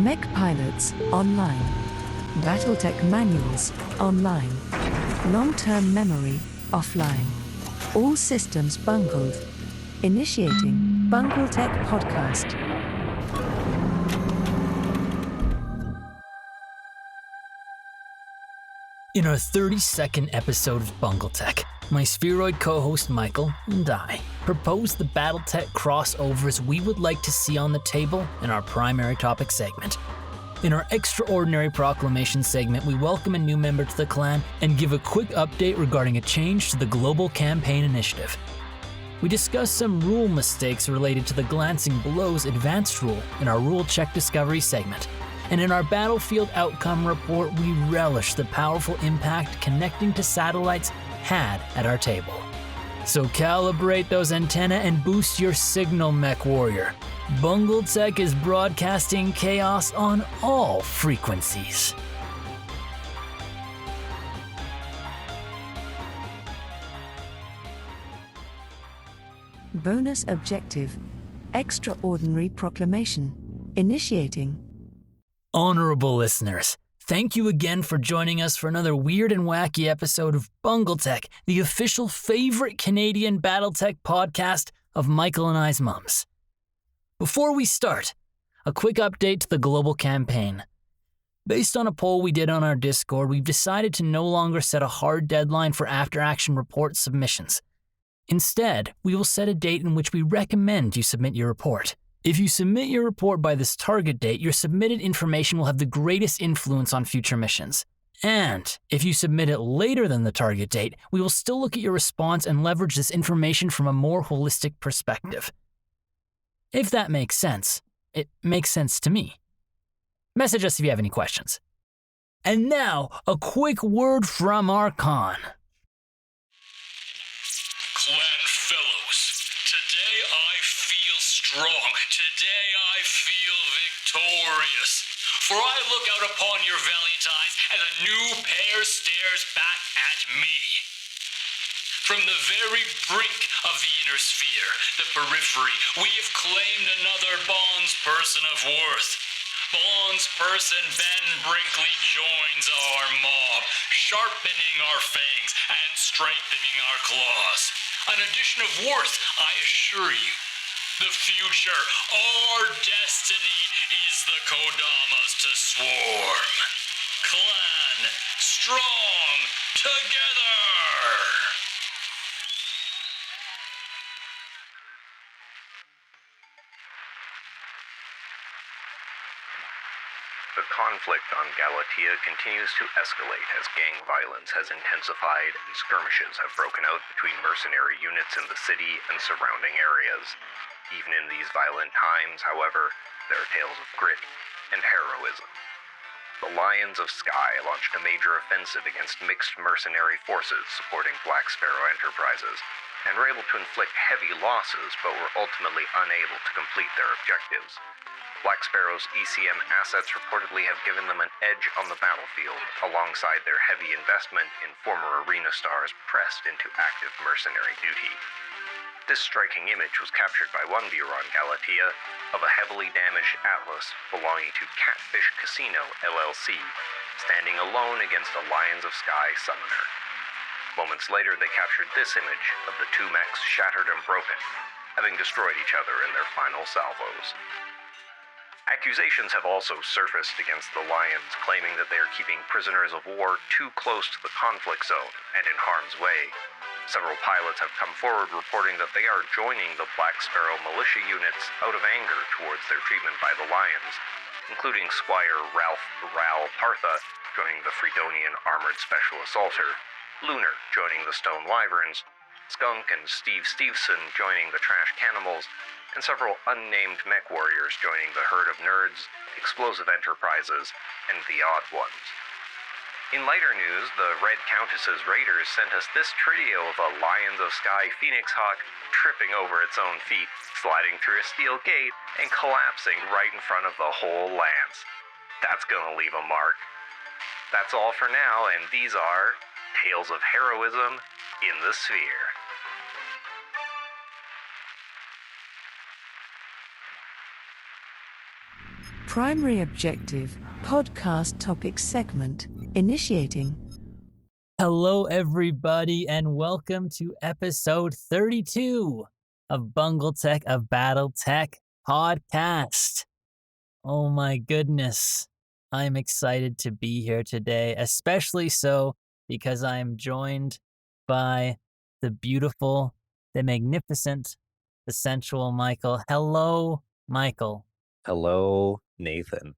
Mech pilots, online. BattleTech manuals, online. Long-term memory, offline. All systems bungled. Initiating BungleTech podcast. In our 32nd episode of BungleTech, my spheroid co-host Michael and I propose the BattleTech crossovers we would like to see on the table in our primary topic segment. In our Extraordinary Proclamation segment, we welcome a new member to the clan and give a quick update regarding a change to the global campaign initiative. We discuss some rule mistakes related to the Glancing Below's advanced rule in our rule check discovery segment. And in our battlefield outcome report, we relish the powerful impact connecting to satellites had at our table. So calibrate those antennae and boost your signal, MechWarrior. BungleTech is broadcasting chaos on all frequencies. Bonus objective, Extraordinary Proclamation. Initiating. Honorable listeners, thank you again for joining us for another weird and wacky episode of BungleTech, the official favorite Canadian BattleTech podcast of Michael and I's mums. Before we start, a quick update to the global campaign. Based on a poll we did on our Discord, we've decided to no longer set a hard deadline for after-action report submissions. Instead, we will set a date in which we recommend you submit your report. If you submit your report by this target date, your submitted information will have the greatest influence on future missions. And if you submit it later than the target date, we will still look at your response and leverage this information from a more holistic perspective. If that makes sense, it makes sense to me. Message us if you have any questions. And now, a quick word from our con. Clan fellows, today I feel strong. Today I feel victorious. For I look out upon your valiant eyes, and a new pair stares back at me. From the very brink of the inner sphere, the periphery, we have claimed another Bondsperson of worth. Bondsperson Ben Brinkley joins our mob, sharpening our fangs and strengthening our claws. An addition of worth, I assure you. The future, our destiny, is the Kodamas to swarm. Clan, strong, together! The conflict on Galatea continues to escalate as gang violence has intensified and skirmishes have broken out between mercenary units in the city and surrounding areas. Even in these violent times, however, there are tales of grit and heroism. The Lions of Sky launched a major offensive against mixed mercenary forces supporting Black Sparrow enterprises, and were able to inflict heavy losses but were ultimately unable to complete their objectives. Black Sparrow's ECM assets reportedly have given them an edge on the battlefield, alongside their heavy investment in former arena stars pressed into active mercenary duty. This striking image was captured by one viewer on Galatea of a heavily damaged Atlas belonging to Catfish Casino, LLC, standing alone against a Lions of Sky summoner. Moments later, they captured this image of the two mechs shattered and broken, having destroyed each other in their final salvos. Accusations have also surfaced against the Lions, claiming that they are keeping prisoners of war too close to the conflict zone and in harm's way. Several pilots have come forward reporting that they are joining the Black Sparrow militia units out of anger towards their treatment by the Lions, including Squire Ralph Ral Partha joining the Fredonian Armored Special Assaulter, Lunar joining the Stone Wyverns, Skunk and Steve Steveson joining the Trash Cannibals, and several unnamed MechWarriors joining the Herd of Nerds, Explosive Enterprises, and the Odd Ones. In lighter news, the Red Countess's Raiders sent us this trio of a Lions of Sky Phoenix Hawk tripping over its own feet, sliding through a steel gate, and collapsing right in front of the whole lance. That's gonna leave a mark. That's all for now, and these are Tales of Heroism in the Sphere. Primary objective, podcast topic segment, initiating. Hello, everybody, and welcome to episode 32 of BungleTech, a BattleTech podcast. Oh my goodness. I'm excited to be here today, especially so because I'm joined by the beautiful, the magnificent, the sensual Michael. Hello, Michael. Hello, Nathan.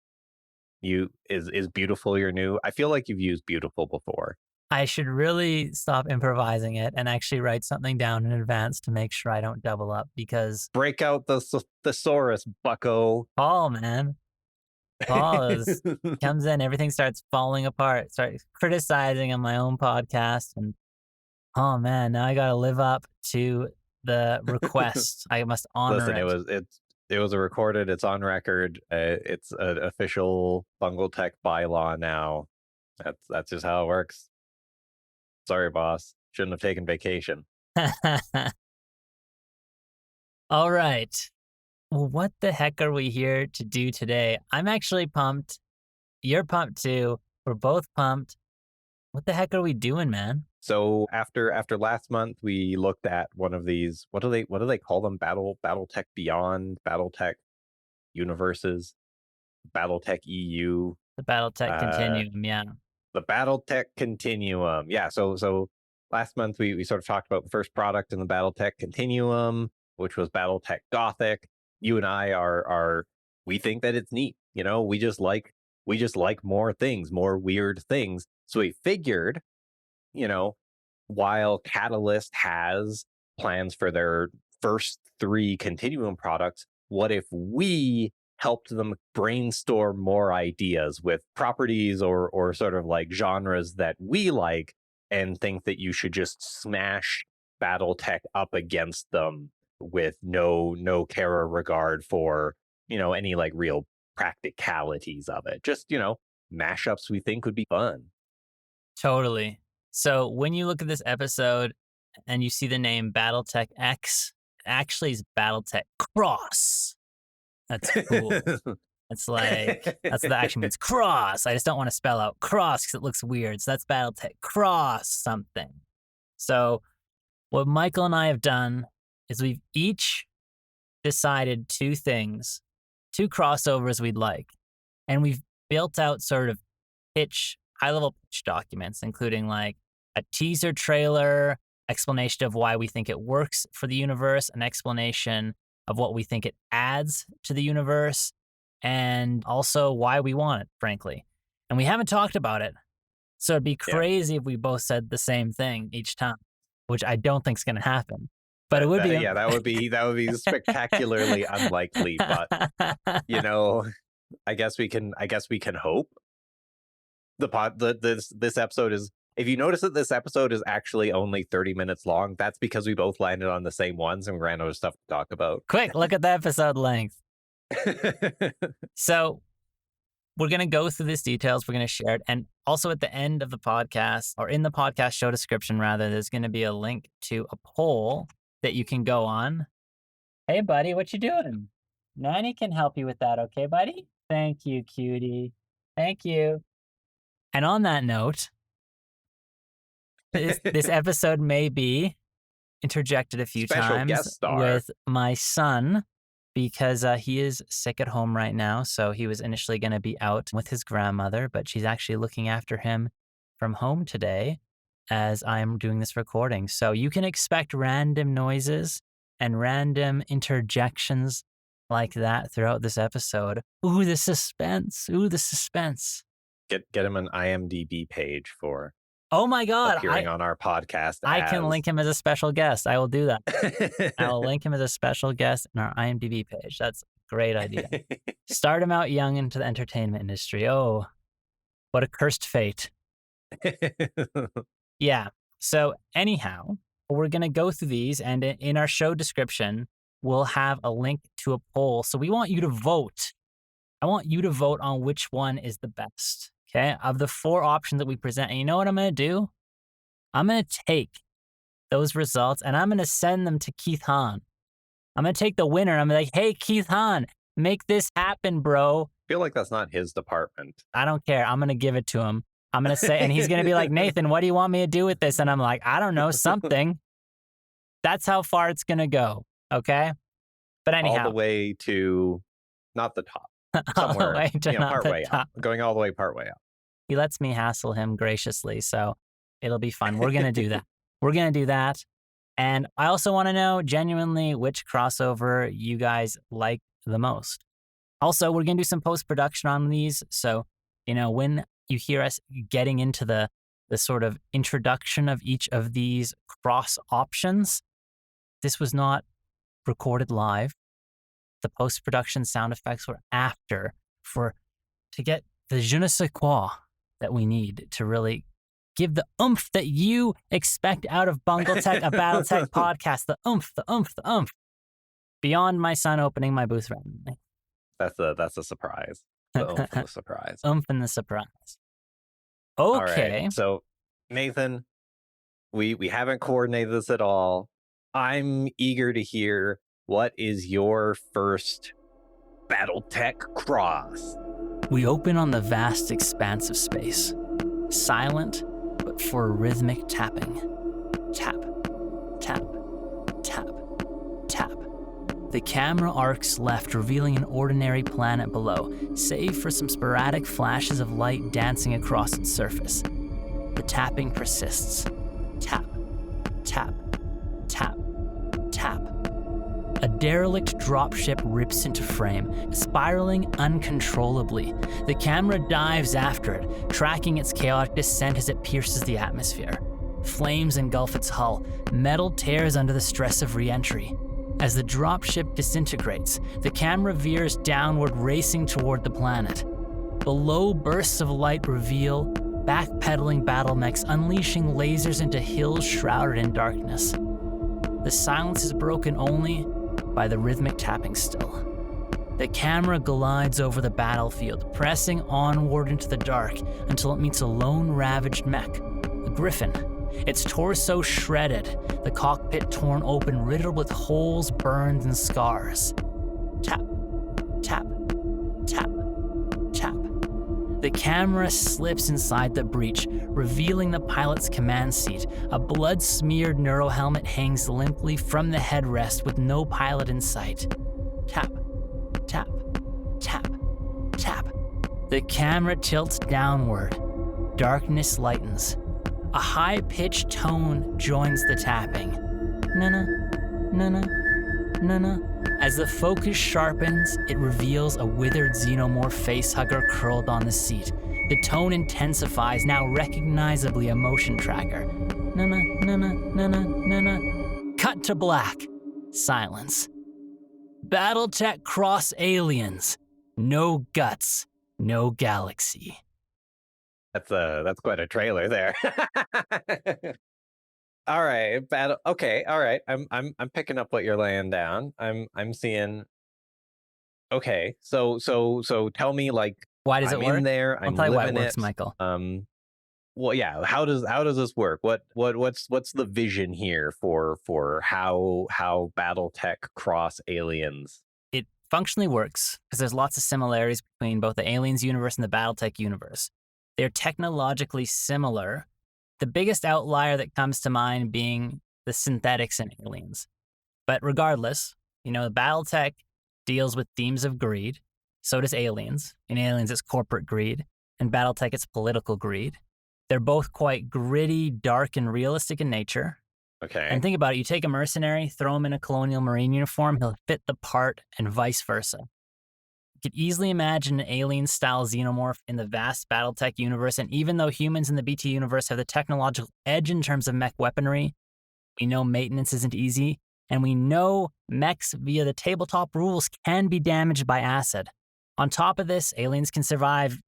Is beautiful your new? I feel like you've used beautiful before. I should really stop improvising it and actually write something down in advance to make sure I don't double up, because Break out the thesaurus, bucko. Paul, man. Paul comes in, everything starts falling apart, starts criticizing on my own podcast, and oh man, now I gotta live up to the request. I must honor it. Listen, it was a recorded, it's on record, it's an official BungleTech bylaw now. That's just how it works. Sorry, boss. Shouldn't have taken vacation. All right. Well, what the heck are we here to do today? I'm actually pumped. You're pumped too. We're both pumped. What the heck are we doing, man? So after last month, we looked at one of these. What do they call them? BattleTech Beyond, BattleTech Universes, BattleTech EU. The BattleTech Continuum, yeah. The BattleTech Continuum. Yeah, so last month we sort of talked about the first product in the BattleTech Continuum, which was BattleTech Gothic. You and I we think that it's neat. You know, we just like more things, more weird things. So we figured, you know, while Catalyst has plans for their first 3 Continuum products, what if we helped them brainstorm more ideas with properties or sort of like genres that we like, and think that you should just smash BattleTech up against them with no care or regard for, you know, any like real practicalities of it. Just, you know, mashups we think would be fun. Totally. So when you look at this episode and you see the name BattleTech X, it actually is BattleTech Cross. That's cool. It's like, that actually means cross. I just don't want to spell out cross because it looks weird. So that's BattleTech Cross something. So what Michael and I have done is we've each decided 2 things, 2 crossovers we'd like. And we've built out sort of high-level pitch documents, including like a teaser trailer, explanation of why we think it works for the universe, an explanation of what we think it adds to the universe, and also why we want it, frankly. And we haven't talked about it. So it'd be crazy if we both said the same thing each time, which I don't think is going to happen. But it would be. Yeah, that would be spectacularly unlikely. But you know, I guess we can hope. This episode is. If you notice that this episode is actually only 30 minutes long, that's because we both landed on the same ones and ran out of stuff to talk about. Quick, look at the episode length. So we're going to go through these details. We're going to share it. And also at the end of the podcast, or in the podcast show description, rather, there's going to be a link to a poll that you can go on. Hey, buddy, what you doing? Nanny can help you with that, okay, buddy? Thank you, cutie. Thank you. And on that note, this episode may be interjected a few times with my son, because he is sick at home right now. So he was initially going to be out with his grandmother, but she's actually looking after him from home today as I'm doing this recording. So you can expect random noises and random interjections like that throughout this episode. Ooh, the suspense. Get him an IMDb page for. Oh my God. Appearing on our podcast. I can link him as a special guest. I will do that. I will link him as a special guest in our IMDb page. That's a great idea. Start him out young into the entertainment industry. Oh, what a cursed fate. Yeah. So anyhow, we're going to go through these, and in our show description, we'll have a link to a poll. So we want you to vote. I want you to vote on which one is the best. Okay, of the 4 options that we present. And you know what I'm going to do? I'm going to take those results and I'm going to send them to Keith Hahn. I'm going to take the winner. I'm like, hey, Keith Hahn, make this happen, bro. feel like that's not his department. I don't care. I'm going to give it to him. I'm going to say, and he's going to be like, Nathan, what do you want me to do with this? And I'm like, I don't know, something. That's how far it's going to go. Okay. But anyhow. All the way to not the top. All Somewhere, the way to not part the way top. up. Going all the way part way up. He lets me hassle him graciously. So it'll be fun. We're going to do that. We're going to do that. And I also want to know genuinely which crossover you guys like the most. Also, we're going to do some post-production on these. So, when you hear us getting into the sort of introduction of each of these cross options, this was not recorded live. The post-production sound effects were after to get the je ne sais quoi that we need to really give the oomph that you expect out of BungleTech, a BattleTech podcast. The oomph, the oomph, the oomph. Beyond my son opening my booth randomly. That's a surprise. The oomph and the surprise. Oomph and the surprise. Okay. All right. So, Nathan, we haven't coordinated this at all. I'm eager to hear what is your first BattleTech cross. We open on the vast expanse of space, silent but for a rhythmic tapping. Tap, tap, tap, tap. The camera arcs left, revealing an ordinary planet below, save for some sporadic flashes of light dancing across its surface. The tapping persists. Tap, tap, tap, tap. A derelict dropship rips into frame, spiraling uncontrollably. The camera dives after it, tracking its chaotic descent as it pierces the atmosphere. Flames engulf its hull, metal tears under the stress of re-entry. As the dropship disintegrates, the camera veers downward, racing toward the planet. Below, bursts of light reveal backpedaling battle mechs unleashing lasers into hills shrouded in darkness. The silence is broken only by the rhythmic tapping still. The camera glides over the battlefield, pressing onward into the dark until it meets a lone ravaged mech, a griffin. Its torso shredded, the cockpit torn open, riddled with holes, burns, and scars. Tap, tap, tap, tap. The camera slips inside the breach, revealing the pilot's command seat. A blood-smeared neurohelmet hangs limply from the headrest with no pilot in sight. Tap, tap, tap, tap. The camera tilts downward. Darkness lightens. A high-pitched tone joins the tapping. Na-na, na-na, na-na. As the focus sharpens, it reveals a withered xenomorph facehugger curled on the seat. The tone intensifies, now recognizably a motion tracker. Na-na, na-na, na-na, na-na. Cut to black. Silence. BattleTech Cross Aliens. No guts, no galaxy. That's quite a trailer there. All right, okay, all right. I'm picking up what you're laying down. I'm seeing. Okay, so tell me, like, why does it work? In there, I'll tell you why it works, Michael. Well, yeah. How does this work? What's the vision here for how BattleTech Cross Aliens? It functionally works because there's lots of similarities between both the Aliens universe and the BattleTech universe. They're technologically similar. The biggest outlier that comes to mind being the synthetics in Aliens. But regardless, BattleTech deals with themes of greed. So does Aliens. In Aliens, it's corporate greed. In BattleTech, it's political greed. They're both quite gritty, dark, and realistic in nature. Okay. And think about it. You take a mercenary, throw him in a colonial marine uniform, he'll fit the part, and vice versa. You could easily imagine an alien-style xenomorph in the vast BattleTech universe, and even though humans in the BT universe have the technological edge in terms of mech weaponry, we know maintenance isn't easy, and we know mechs via the tabletop rules can be damaged by acid. On top of this, aliens can survive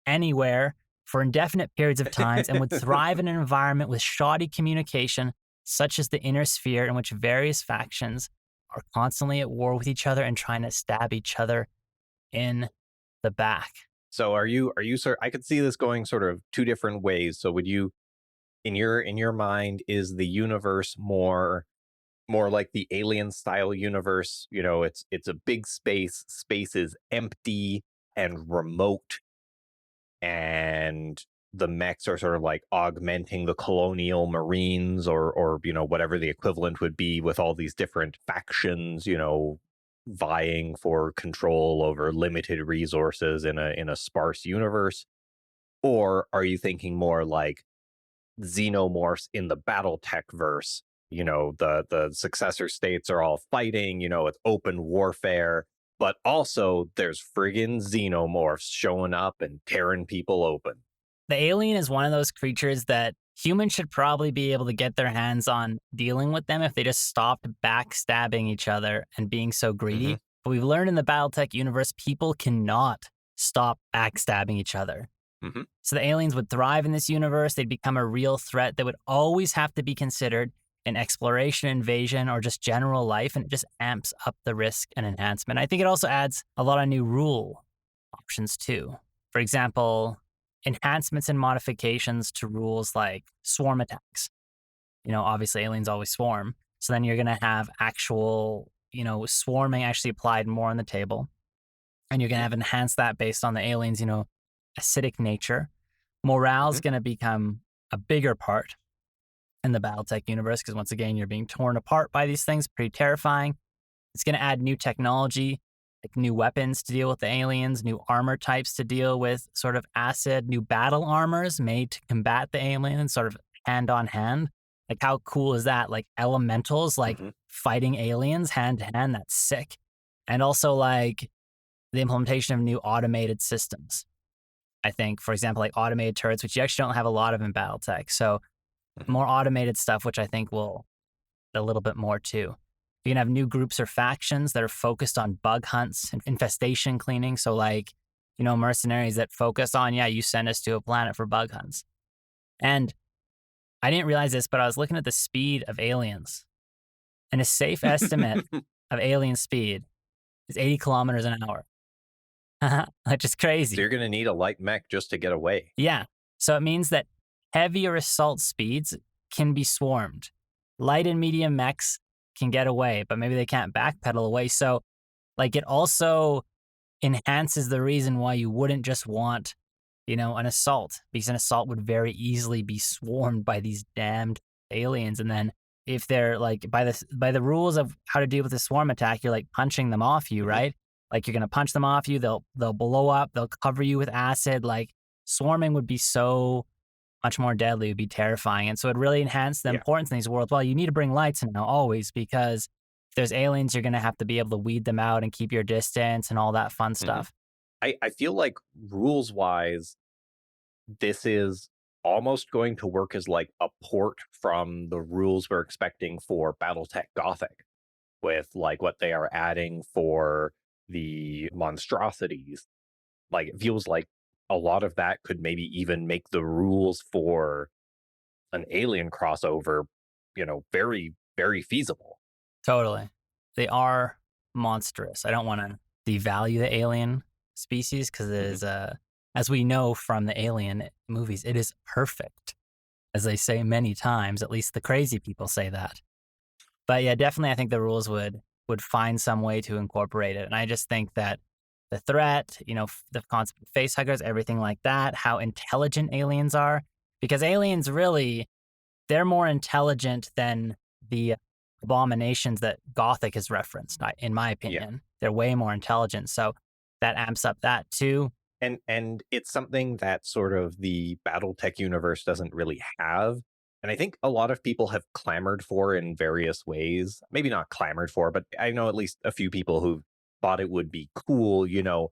anywhere for indefinite periods of time and would thrive in an environment with shoddy communication, such as the inner sphere, in which various factions are constantly at war with each other and trying to stab each other in the back. So are you I could see this going sort of two different ways. So would you, in your mind, is the universe more like the alien style universe? It's a big space is empty, and remote, and the mechs are sort of like augmenting the colonial marines or whatever the equivalent would be, with all these different factions, vying for control over limited resources in a sparse universe? Or are you thinking more like xenomorphs in the BattleTech verse? The successor states are all fighting, it's open warfare, but also there's friggin' xenomorphs showing up and tearing people open. The alien is one of those creatures that humans should probably be able to get their hands on dealing with them if they just stopped backstabbing each other and being so greedy. But we've learned in the BattleTech universe, people cannot stop backstabbing each other. So the aliens would thrive in this universe. They'd become a real threat that would always have to be considered in exploration, invasion, or just general life, and it just amps up the risk and enhancement. I think it also adds a lot of new rule options too. For example, enhancements and modifications to rules like swarm attacks. Obviously aliens always swarm. So then you're going to have actual, swarming actually applied more on the table. And you're going to have enhanced that based on the aliens, acidic nature. Morale's going to become a bigger part in the BattleTech universe because, once again, you're being torn apart by these things. Pretty terrifying. It's going to add new technology, like new weapons to deal with the aliens, new armor types to deal with sort of acid, new battle armors made to combat the aliens, sort of hand on hand. Like, how cool is that? Like elementals, like fighting aliens hand to hand. That's sick. And also like the implementation of new automated systems. I think, for example, like automated turrets, which you actually don't have a lot of in BattleTech. So more automated stuff, which I think will a little bit more too. You can have new groups or factions that are focused on bug hunts and infestation cleaning. So like, mercenaries that focus on, you send us to a planet for bug hunts. And I didn't realize this, but I was looking at the speed of aliens. And a safe estimate of alien speed is 80 kilometers an hour. Which is crazy. So you're going to need a light mech just to get away. Yeah. So it means that heavier assault speeds can be swarmed. Light and medium mechs can get away, but maybe they can't backpedal away. So like it also enhances the reason why you wouldn't just want, an assault, because an assault would very easily be swarmed by these damned aliens. And then if they're like by the rules of how to deal with a swarm attack, you're like punching them off you, right? Like you're going to punch them off you. They'll blow up. They'll cover you with acid. Like swarming would be so much more deadly. It would be terrifying. And so it really enhanced the importance in these worlds. Well, you need to bring lights now always, because if there's aliens, you're going to have to be able to weed them out and keep your distance and all that fun stuff. I feel like rules wise, this is almost going to work as like a port from the rules we're expecting for BattleTech Gothic, with like what they are adding for the monstrosities. Like it feels like a lot of that could maybe even make the rules for an alien crossover, very, very feasible. Totally. They are monstrous. I don't want to devalue the alien species because it is, as we know from the Alien movies, it is perfect, as they say many times. At least the crazy people say that. But yeah, definitely I think the rules would find some way to incorporate it. And I just think that the threat, the concept of face huggers, everything like that, how intelligent aliens are, because aliens really, they're more intelligent than the abominations that Gothic has referenced, in my opinion. Yeah. They're way more intelligent. So that amps up that too. And it's something that sort of the BattleTech universe doesn't really have. And I think a lot of people have clamored for in various ways. Maybe not clamored for, but I know at least a few people who thought it would be cool. The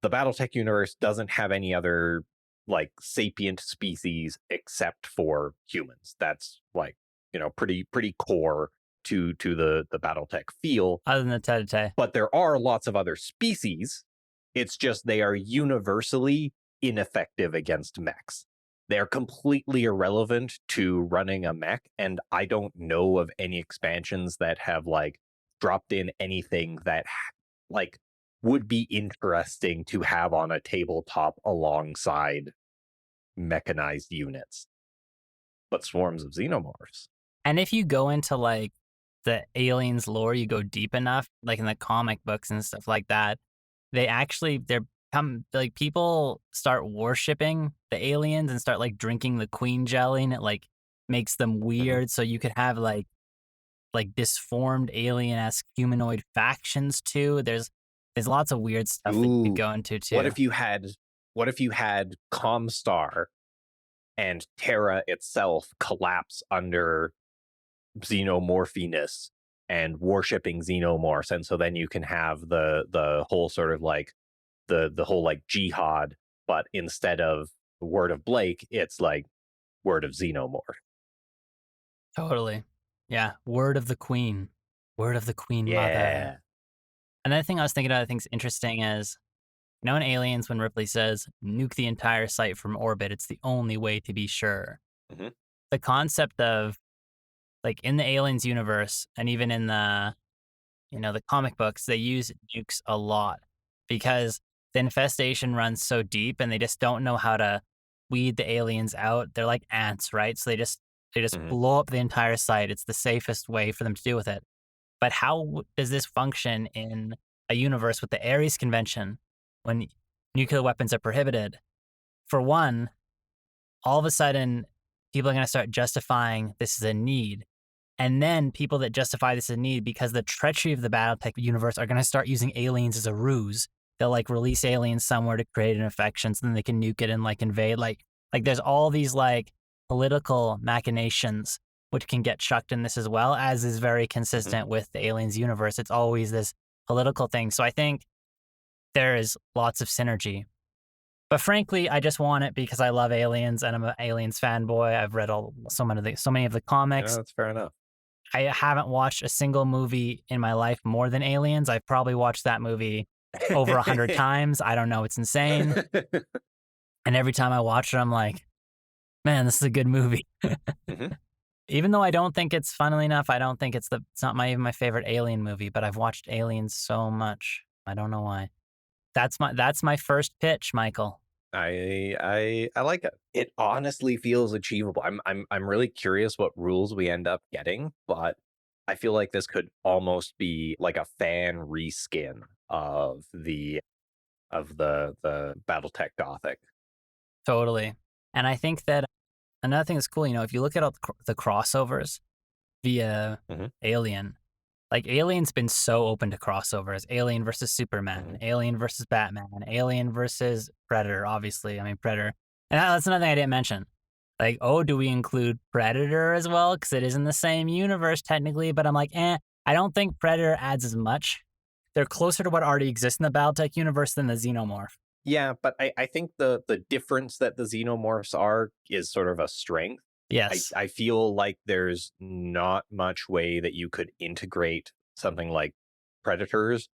BattleTech universe doesn't have any other like sapient species except for humans. That's like, pretty core to the BattleTech feel. Other than the Tete. But there are lots of other species. It's just they are universally ineffective against mechs. They're completely irrelevant to running a mech, and I don't know of any expansions that have like dropped in anything that like would be interesting to have on a tabletop alongside mechanized units. But swarms of xenomorphs. And if you go into like the aliens lore, you go deep enough, like in the comic books and stuff like that, they're people start worshipping the aliens and start like drinking the queen jelly, and it like makes them weird. So you could have like disformed alien-esque humanoid factions too. There's lots of weird stuff that you could go into too. What if you had Comstar and Terra itself collapse under xenomorphiness and worshipping xenomorphs, and so then you can have the whole sort of like the whole like jihad, but instead of the word of Blake, it's like word of xenomorph. Totally. Yeah. Word of the queen. Word of the queen mother. Another thing I was thinking about I think is interesting is, you know, in Aliens, when Ripley says, nuke the entire site from orbit, it's the only way to be sure. Mm-hmm. The concept of, like, in the Aliens universe, and even in the, you know, the comic books, they use nukes a lot because the infestation runs so deep and they just don't know how to weed the aliens out. They're like ants, right? So they just blow up the entire site. It's the safest way for them to deal with it. But how does this function in a universe with the Ares Convention when nuclear weapons are prohibited? For one, all of a sudden, people are going to start justifying this is a need. And then people that justify this as a need because the treachery of the BattleTech universe are going to start using aliens as a ruse. They'll like release aliens somewhere to create an infection so then they can nuke it and like invade. Like there's all these like political machinations which can get chucked in this as well, as is very consistent with the Aliens universe. It's always this political thing. So I think there is lots of synergy. But frankly, I just want it because I love Aliens and I'm an Aliens fanboy. I've read so many of the comics. Yeah, that's fair enough. I haven't watched a single movie in my life more than Aliens. I've probably watched that movie over 100 times. I don't know. It's insane. And every time I watch it, I'm like, man, this is a good movie. Even though I don't think it's, funnily enough, I don't think it's not even my favorite Alien movie, but I've watched Aliens so much. I don't know why. That's my first pitch, Michael. I like it. It honestly feels achievable. I'm really curious what rules we end up getting, but I feel like this could almost be like a fan reskin of the BattleTech Gothic. Totally. And I think that another thing that's cool, you know, if you look at all the crossovers via Alien, like Alien's been so open to crossovers. Alien versus Superman, Alien versus Batman, Alien versus Predator, obviously. I mean, Predator. And that's another thing I didn't mention. Like, oh, do we include Predator as well? Because it is in the same universe technically, but I'm like, I don't think Predator adds as much. They're closer to what already exists in the BattleTech universe than the Xenomorph. Yeah, but I think the difference that the Xenomorphs are is sort of a strength. Yes. I feel like there's not much way that you could integrate something like Predators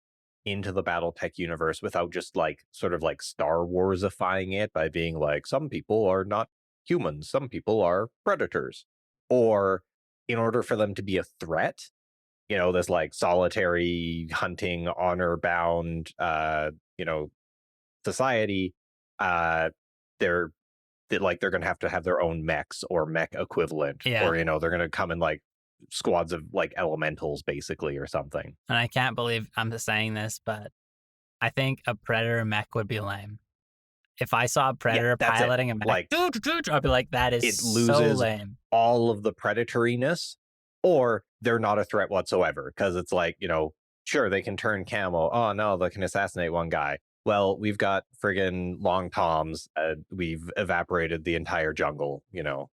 into the BattleTech universe without just like sort of like Star Warsifying it by being like, some people are not humans, some people are predators. Or in order for them to be a threat, you know, this like solitary hunting, honor-bound, society, they're going to have their own mechs or mech equivalent, or, you know, they're going to come in like squads of like elementals basically or something. And I can't believe I'm saying this, but I think a Predator mech would be lame. If I saw a Predator piloting a mech, like, I'd be like, that is so lame. All of the predatoriness, or they're not a threat whatsoever, because it's like, you know, sure, they can turn camo. Oh no, they can assassinate one guy. Well, we've got friggin' long toms. We've evaporated the entire jungle, you know.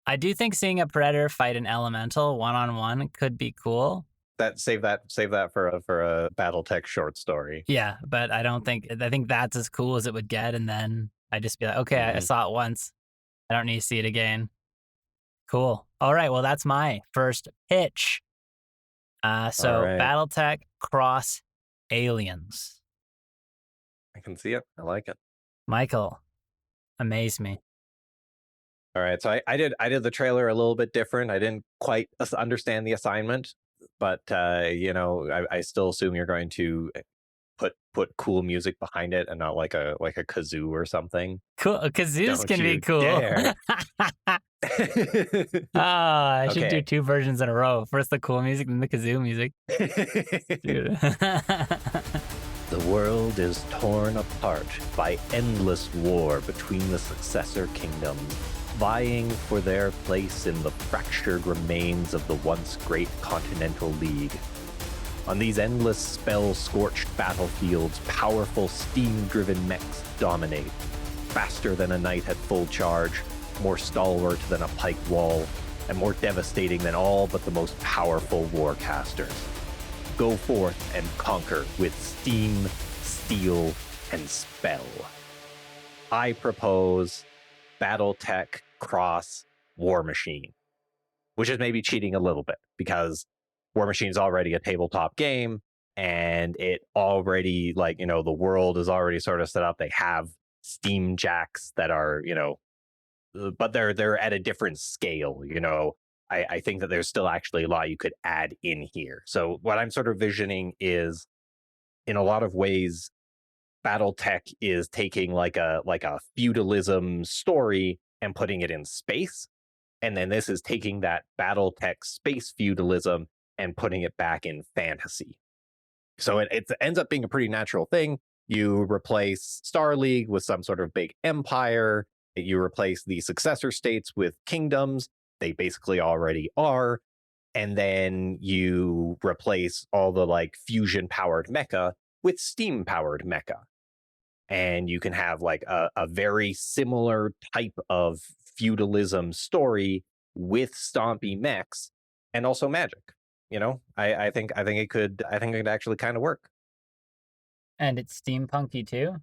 I do think seeing a Predator fight an elemental one-on-one could be cool. Save that for a BattleTech short story. Yeah, but I think that's as cool as it would get, and then I'd just be like, okay, I saw it once. I don't need to see it again. Cool. All right, well, that's my first pitch. BattleTech cross Aliens. I can see it. I like it. Michael, amaze me. All right, so I did the trailer a little bit different. I didn't quite understand the assignment, but you know, I still assume you're going to put cool music behind it and not like a kazoo or something. Cool, kazoos can be cool. I should do 2 versions in a row. First the cool music, then the kazoo music. Dude. The world is torn apart by endless war between the successor kingdoms, vying for their place in the fractured remains of the once great Continental League. On these endless spell-scorched battlefields, powerful steam-driven mechs dominate, faster than a knight at full charge, more stalwart than a pike wall, and more devastating than all but the most powerful warcasters. Go forth and conquer with steam, steel, and spell. I propose BattleTech Cross War Machine, which is maybe cheating a little bit because War Machine is already a tabletop game and it already, like, you know, the world is already sort of set up. They have Steam jacks that are, you know, but they're at a different scale, you know. I think that there's still actually a lot you could add in here. So what I'm sort of visioning is, in a lot of ways, BattleTech is taking like a feudalism story and putting it in space. And then this is taking that BattleTech space feudalism and putting it back in fantasy. So it ends up being a pretty natural thing. You replace Star League with some sort of big empire. You replace the successor states with kingdoms. They basically already are. And then you replace all the like fusion powered mecha with steam powered mecha. And you can have like a very similar type of feudalism story with stompy mechs and also magic. You know, I think it could actually kind of work. And it's steampunky too?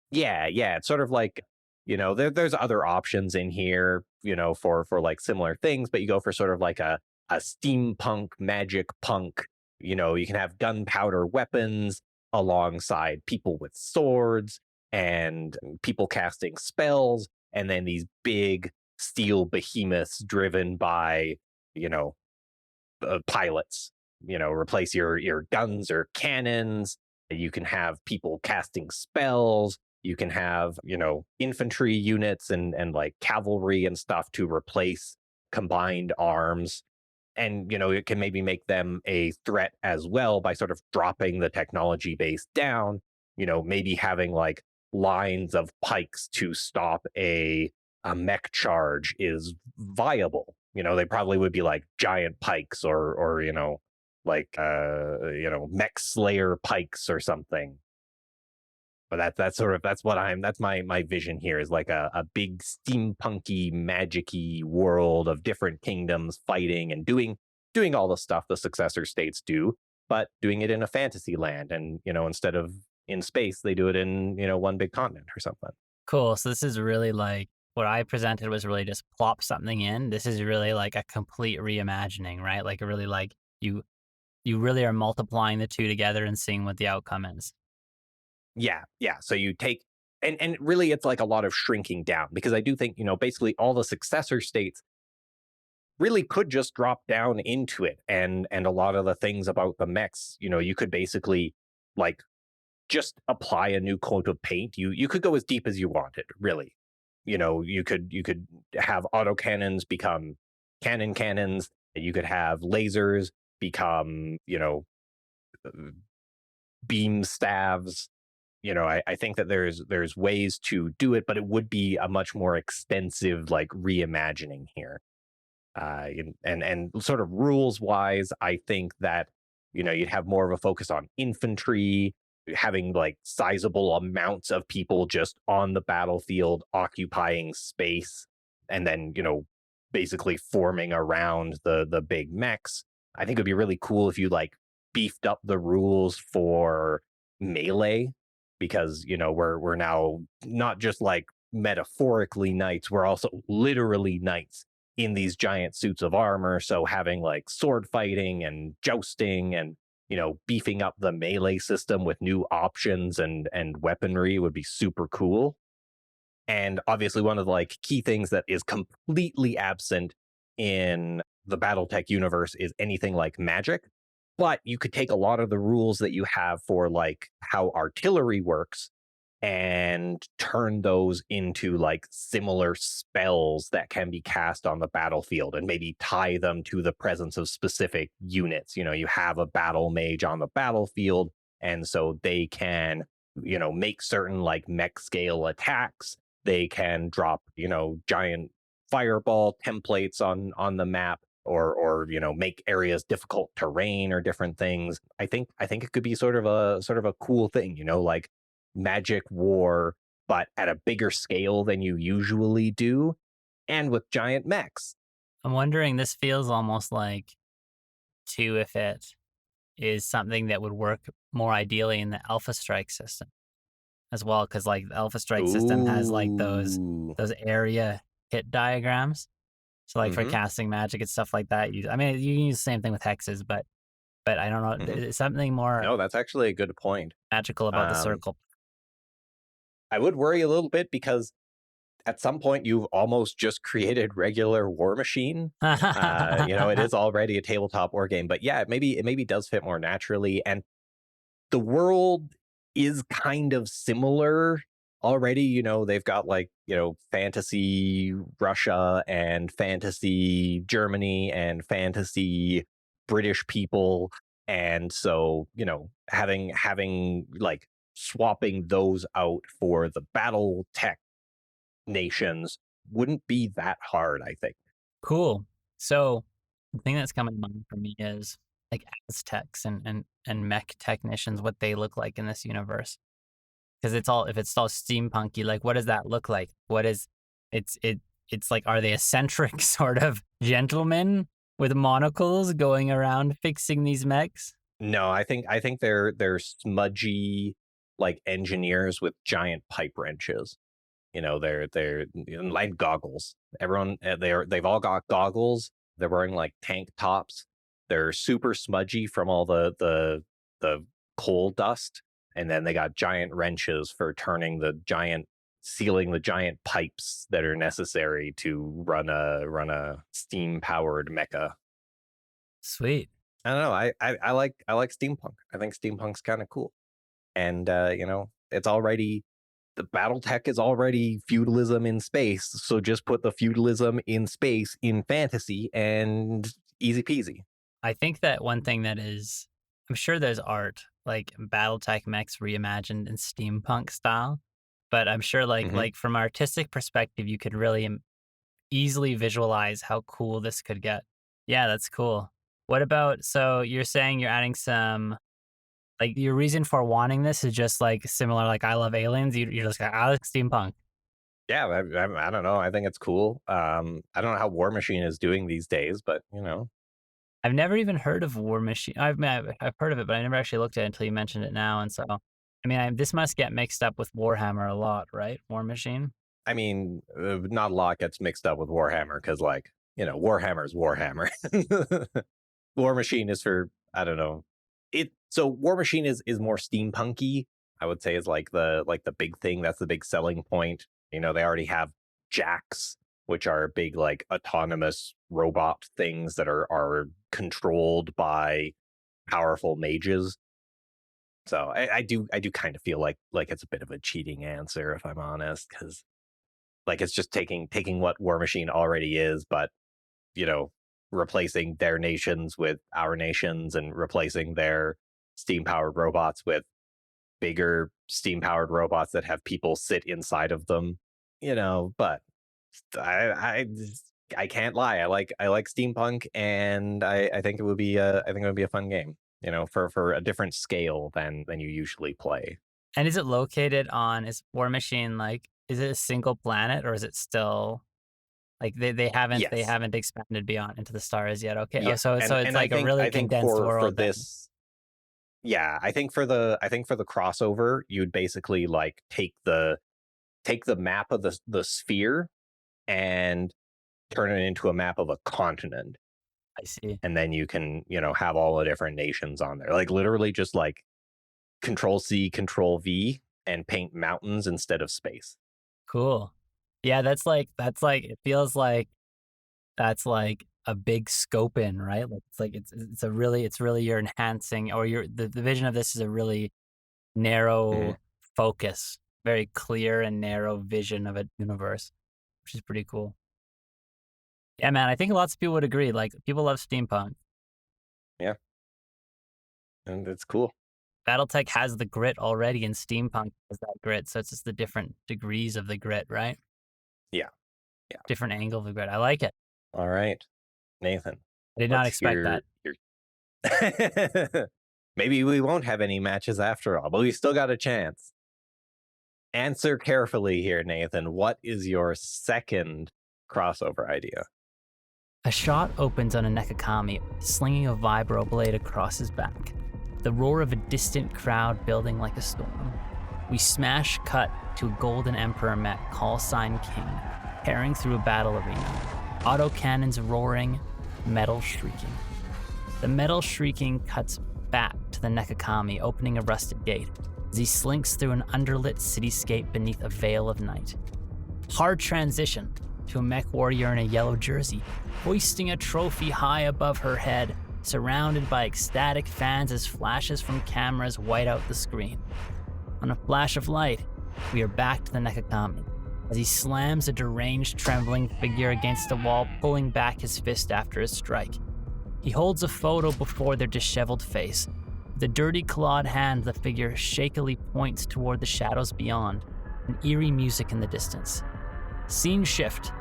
Yeah. It's sort of like, you know, there's other options in here, you know, for like similar things, but you go for sort of like a steampunk magic punk. You know, you can have gunpowder weapons alongside people with swords and people casting spells, and then these big steel behemoths driven by, you know, pilots. You know, replace your guns or cannons. You can have people casting spells. You can have, you know, infantry units and like cavalry and stuff to replace combined arms. And, you know, it can maybe make them a threat as well by sort of dropping the technology base down, you know, maybe having like lines of pikes to stop a mech charge is viable. You know, they probably would be like giant pikes or you know, like, you know, mech slayer pikes or something. But that's my vision here is like a big steampunky, magic-y world of different kingdoms fighting and doing all the stuff the successor states do, but doing it in a fantasy land. And, you know, instead of in space, they do it in, you know, one big continent or something. Cool. So this is really like what I presented was really just plop something in. This is really like a complete reimagining, right? Like really like you really are multiplying the two together and seeing what the outcome is. Yeah. So you take, and really it's like a lot of shrinking down, because I do think, you know, basically all the successor states really could just drop down into it. And a lot of the things about the mechs, you know, you could basically like just apply a new coat of paint. You could go as deep as you wanted, really. You know, you could have autocannons become cannon cannons. You could have lasers become, you know, beam staves. You know, I think that there's ways to do it, but it would be a much more extensive like reimagining here. And sort of rules wise, I think that, you know, you'd have more of a focus on infantry, having like sizable amounts of people just on the battlefield occupying space, and then, you know, basically forming around the big mechs. I think it'd be really cool if you like beefed up the rules for melee, because, you know, we're now not just like metaphorically knights, we're also literally knights in these giant suits of armor. So having like sword fighting and jousting and, you know, beefing up the melee system with new options and weaponry would be super cool. And obviously one of the like key things that is completely absent in the BattleTech universe is anything like magic. But you could take a lot of the rules that you have for like how artillery works and turn those into like similar spells that can be cast on the battlefield, and maybe tie them to the presence of specific units. You know, you have a battle mage on the battlefield, and so they can, make certain like mech scale attacks. They can drop, giant fireball templates on the map, or make areas difficult terrain or different things. I think it could be sort of a cool thing, like magic war, but at a bigger scale than you usually do, and with giant mechs. I'm wondering, this feels almost like, too, if it is something that would work more ideally in the Alpha Strike system as well, because like the Alpha Strike system has like those Ooh. area hit diagrams. So like for casting magic and stuff like that, you can use the same thing with hexes, but I don't know, it's something more No, that's actually a good point. magical about the circle. I would worry a little bit because at some point you've almost just created regular War Machine. It is already a tabletop war game, but yeah, it maybe does fit more naturally, and the world is kind of similar already. They've got like, fantasy Russia and fantasy Germany and fantasy British people, and so having like swapping those out for the BattleTech nations wouldn't be that hard, I think. Cool. So the thing that's coming to mind for me is like Aztecs and mech technicians, what they look like in this universe. Because if it's all steampunky, like what does that look like? It's like, are they eccentric sort of gentlemen with monocles going around fixing these mechs? No, I think they're smudgy like engineers with giant pipe wrenches. They're like goggles. Everyone, they've all got goggles. They're wearing like tank tops. They're super smudgy from all the coal dust, and then they got giant wrenches for sealing the giant pipes that are necessary to run a steam powered mecha. Sweet. I don't know. I like steampunk. I think steampunk's kind of cool, and it's already. The BattleTech is already feudalism in space, so just put the feudalism in space in fantasy and easy peasy. I think that one thing that is, I'm sure there's art, like BattleTech mechs reimagined in steampunk style, but I'm sure like from an artistic perspective, you could really easily visualize how cool this could get. Yeah, that's cool. What about, so you're saying you're adding some, like your reason for wanting this is just like similar, like I love aliens. You're just like, I like steampunk. Yeah, I don't know. I think it's cool. I don't know how War Machine is doing these days, but I've never even heard of War Machine. I've heard of it, but I never actually looked at it until you mentioned it now. And so, this must get mixed up with Warhammer a lot, right? War Machine. Not a lot gets mixed up with Warhammer because, like, Warhammer's Warhammer. War Machine is for, I don't know. So War Machine is more steampunky, I would say, is like the big thing. That's the big selling point. They already have jacks, which are big like autonomous robot things that are controlled by powerful mages. So I do kind of feel like it's a bit of a cheating answer, if I'm honest, because like it's just taking what War Machine already is, but replacing their nations with our nations and replacing their steam-powered robots with bigger steam-powered robots that have people sit inside of them. But I can't lie. I like steampunk, and I think it would be a fun game. For a different scale than you usually play. And is it located on? Is War Machine like? Is it a single planet, or is it still? Like they haven't expanded beyond into the stars yet. Okay, yeah. So it's like a really condensed world. For this, yeah, I think for the crossover, you'd basically like take the map of the sphere and turn it into a map of a continent. I see. And then you can have all the different nations on there. Like literally just like Control-C, Control-V, and paint mountains instead of space. Cool. Yeah, that's like it feels like that's like a big scope in, right? Like it's really you're enhancing, or the vision of this is a really narrow focus, very clear and narrow vision of a universe, which is pretty cool. Yeah, man, I think lots of people would agree. Like people love steampunk. Yeah. And it's cool. BattleTech has the grit already, and Steampunk has that grit, so it's just the different degrees of the grit, right? Yeah. Different angle of the grit. I like it. All right, Nathan. I did not expect that. Maybe we won't have any matches after all, but we still got a chance. Answer carefully here, Nathan. What is your second crossover idea? A shot opens on a Nekakami, slinging a vibro blade across his back. The roar of a distant crowd building like a storm. We smash cut to a Golden Emperor mech, call sign King, tearing through a battle arena. Autocannons roaring, metal shrieking. The metal shrieking cuts back to the Nekakami, opening a rusted gate as he slinks through an underlit cityscape beneath a veil of night. Hard transition to a mech warrior in a yellow jersey, hoisting a trophy high above her head, surrounded by ecstatic fans as flashes from cameras white out the screen. On a flash of light, we are back to the Nekakami as he slams a deranged, trembling figure against a wall, pulling back his fist after a strike. He holds a photo before their disheveled face. With a dirty clawed hand, the figure shakily points toward the shadows beyond, and eerie music in the distance. Scene shift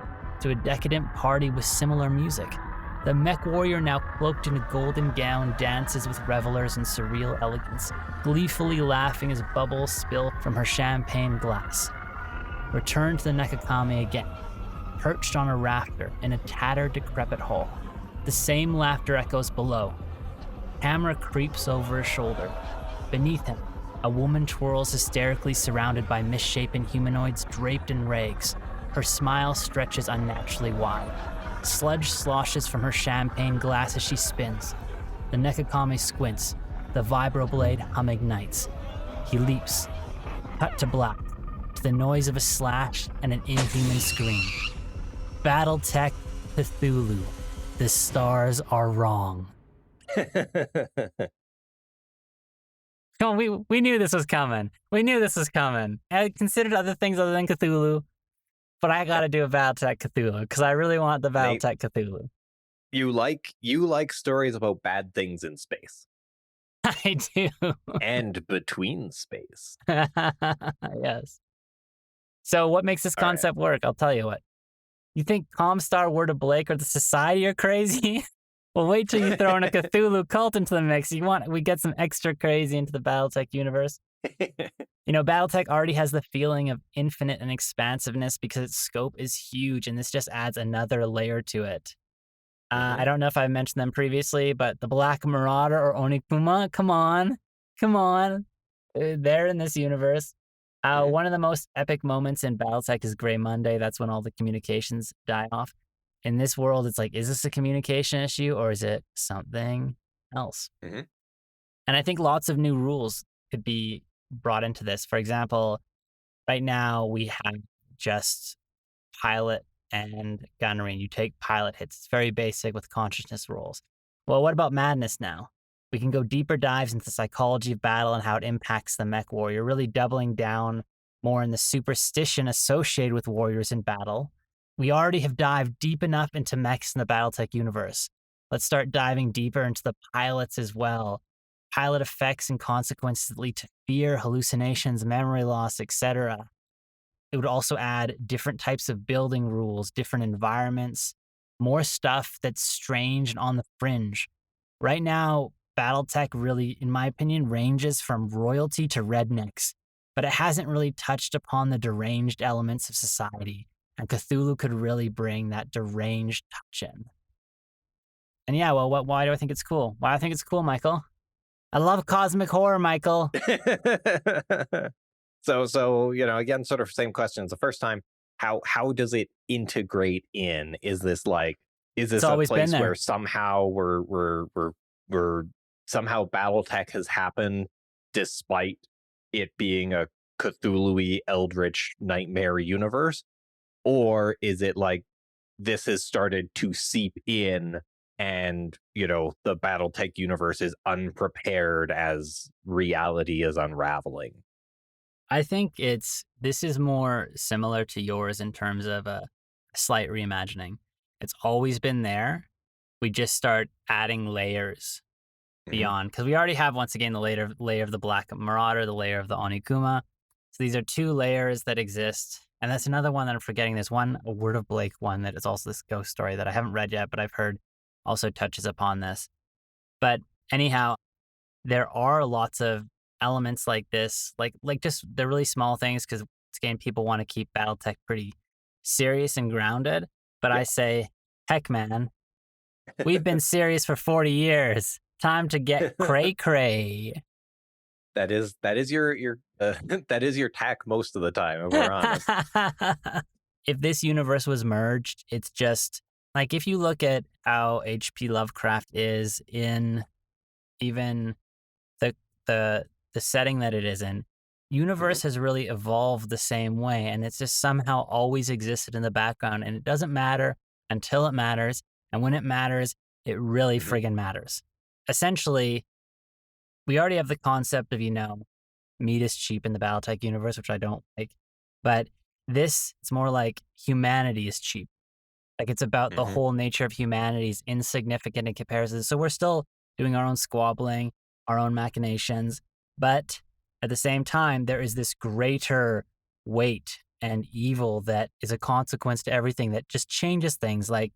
to a decadent party with similar music. The mech warrior, now cloaked in a golden gown, dances with revelers in surreal elegance, gleefully laughing as bubbles spill from her champagne glass. Return to the Nekakami again, perched on a rafter in a tattered, decrepit hall. The same laughter echoes below. Camera creeps over his shoulder. Beneath him, a woman twirls hysterically, surrounded by misshapen humanoids draped in rags. Her smile stretches unnaturally wide. Sludge sloshes from her champagne glass as she spins. The Nekakami squints. The vibro blade hum ignites. He leaps. Cut to black, to the noise of a slash and an inhuman scream. BattleTech Cthulhu. The stars are wrong. Come on, we knew this was coming. I considered other things other than Cthulhu, but I gotta do a BattleTech Cthulhu because I really want the BattleTech Cthulhu. You like stories about bad things in space. I do. And between space. Yes. So what makes this concept work? I'll tell you what. You think Comstar, Word of Blake, or the Society are crazy? Well, wait till you throw in a Cthulhu cult into the mix. We get some extra crazy into the BattleTech universe. BattleTech already has the feeling of infinite and expansiveness because its scope is huge, and this just adds another layer to it. I don't know if I mentioned them previously, but the Black Marauder or Onikuma, come on. They're in this universe. One of the most epic moments in BattleTech is Grey Monday. That's when all the communications die off. In this world, it's like, is this a communication issue or is it something else? Mm-hmm. And I think lots of new rules could be brought into this. For example, right now we have just pilot and gunnery. You take pilot hits. It's very basic with consciousness rolls. Well, what about madness now? We can go deeper dives into the psychology of battle and how it impacts the mech warrior, really doubling down more in the superstition associated with warriors in battle. We already have dived deep enough into mechs in the BattleTech universe. Let's start diving deeper into the pilots as well. Pilot effects and consequences that lead to fear, hallucinations, memory loss, etc. It would also add different types of building rules, different environments, more stuff that's strange and on the fringe. Right now, BattleTech really, in my opinion, ranges from royalty to rednecks, but it hasn't really touched upon the deranged elements of society, and Cthulhu could really bring that deranged touch in. And yeah, well, why do I think it's cool? Why do I think it's cool, Michael? I love cosmic horror, Michael. So again, sort of same question as the first time. How does it integrate in? Is this a place where somehow somehow BattleTech has happened despite it being a Cthulhu-y eldritch nightmare universe? Or is it like this has started to seep in and, the BattleTech universe is unprepared as reality is unraveling? I think this is more similar to yours in terms of a slight reimagining. It's always been there. We just start adding layers beyond, because we already have, once again, the layer of the Black Marauder, the layer of the Onikuma. So these are 2 layers that exist. And that's another one that I'm forgetting. There's one, a Word of Blake one, that is also this ghost story that I haven't read yet, but I've heard also touches upon this. But anyhow, there are lots of elements like this, like just the really small things, because again, people want to keep BattleTech pretty serious and grounded. But I say, heck, man, we've been serious for 40 years. Time to get cray. That is your that is your tack most of the time, if we're honest. If this universe was merged, it's just like, if you look at how H.P. Lovecraft is in even the setting that it is in, universe has really evolved the same way, and it's just somehow always existed in the background, and it doesn't matter until it matters, and when it matters, it really friggin' matters. Essentially, we already have the concept of, meat is cheap in the BattleTech universe, which I don't like, but it's more like humanity is cheap. Like, it's about the whole nature of humanity is insignificant in comparison. So we're still doing our own squabbling, our own machinations, but at the same time, there is this greater weight and evil that is a consequence to everything that just changes things. Like,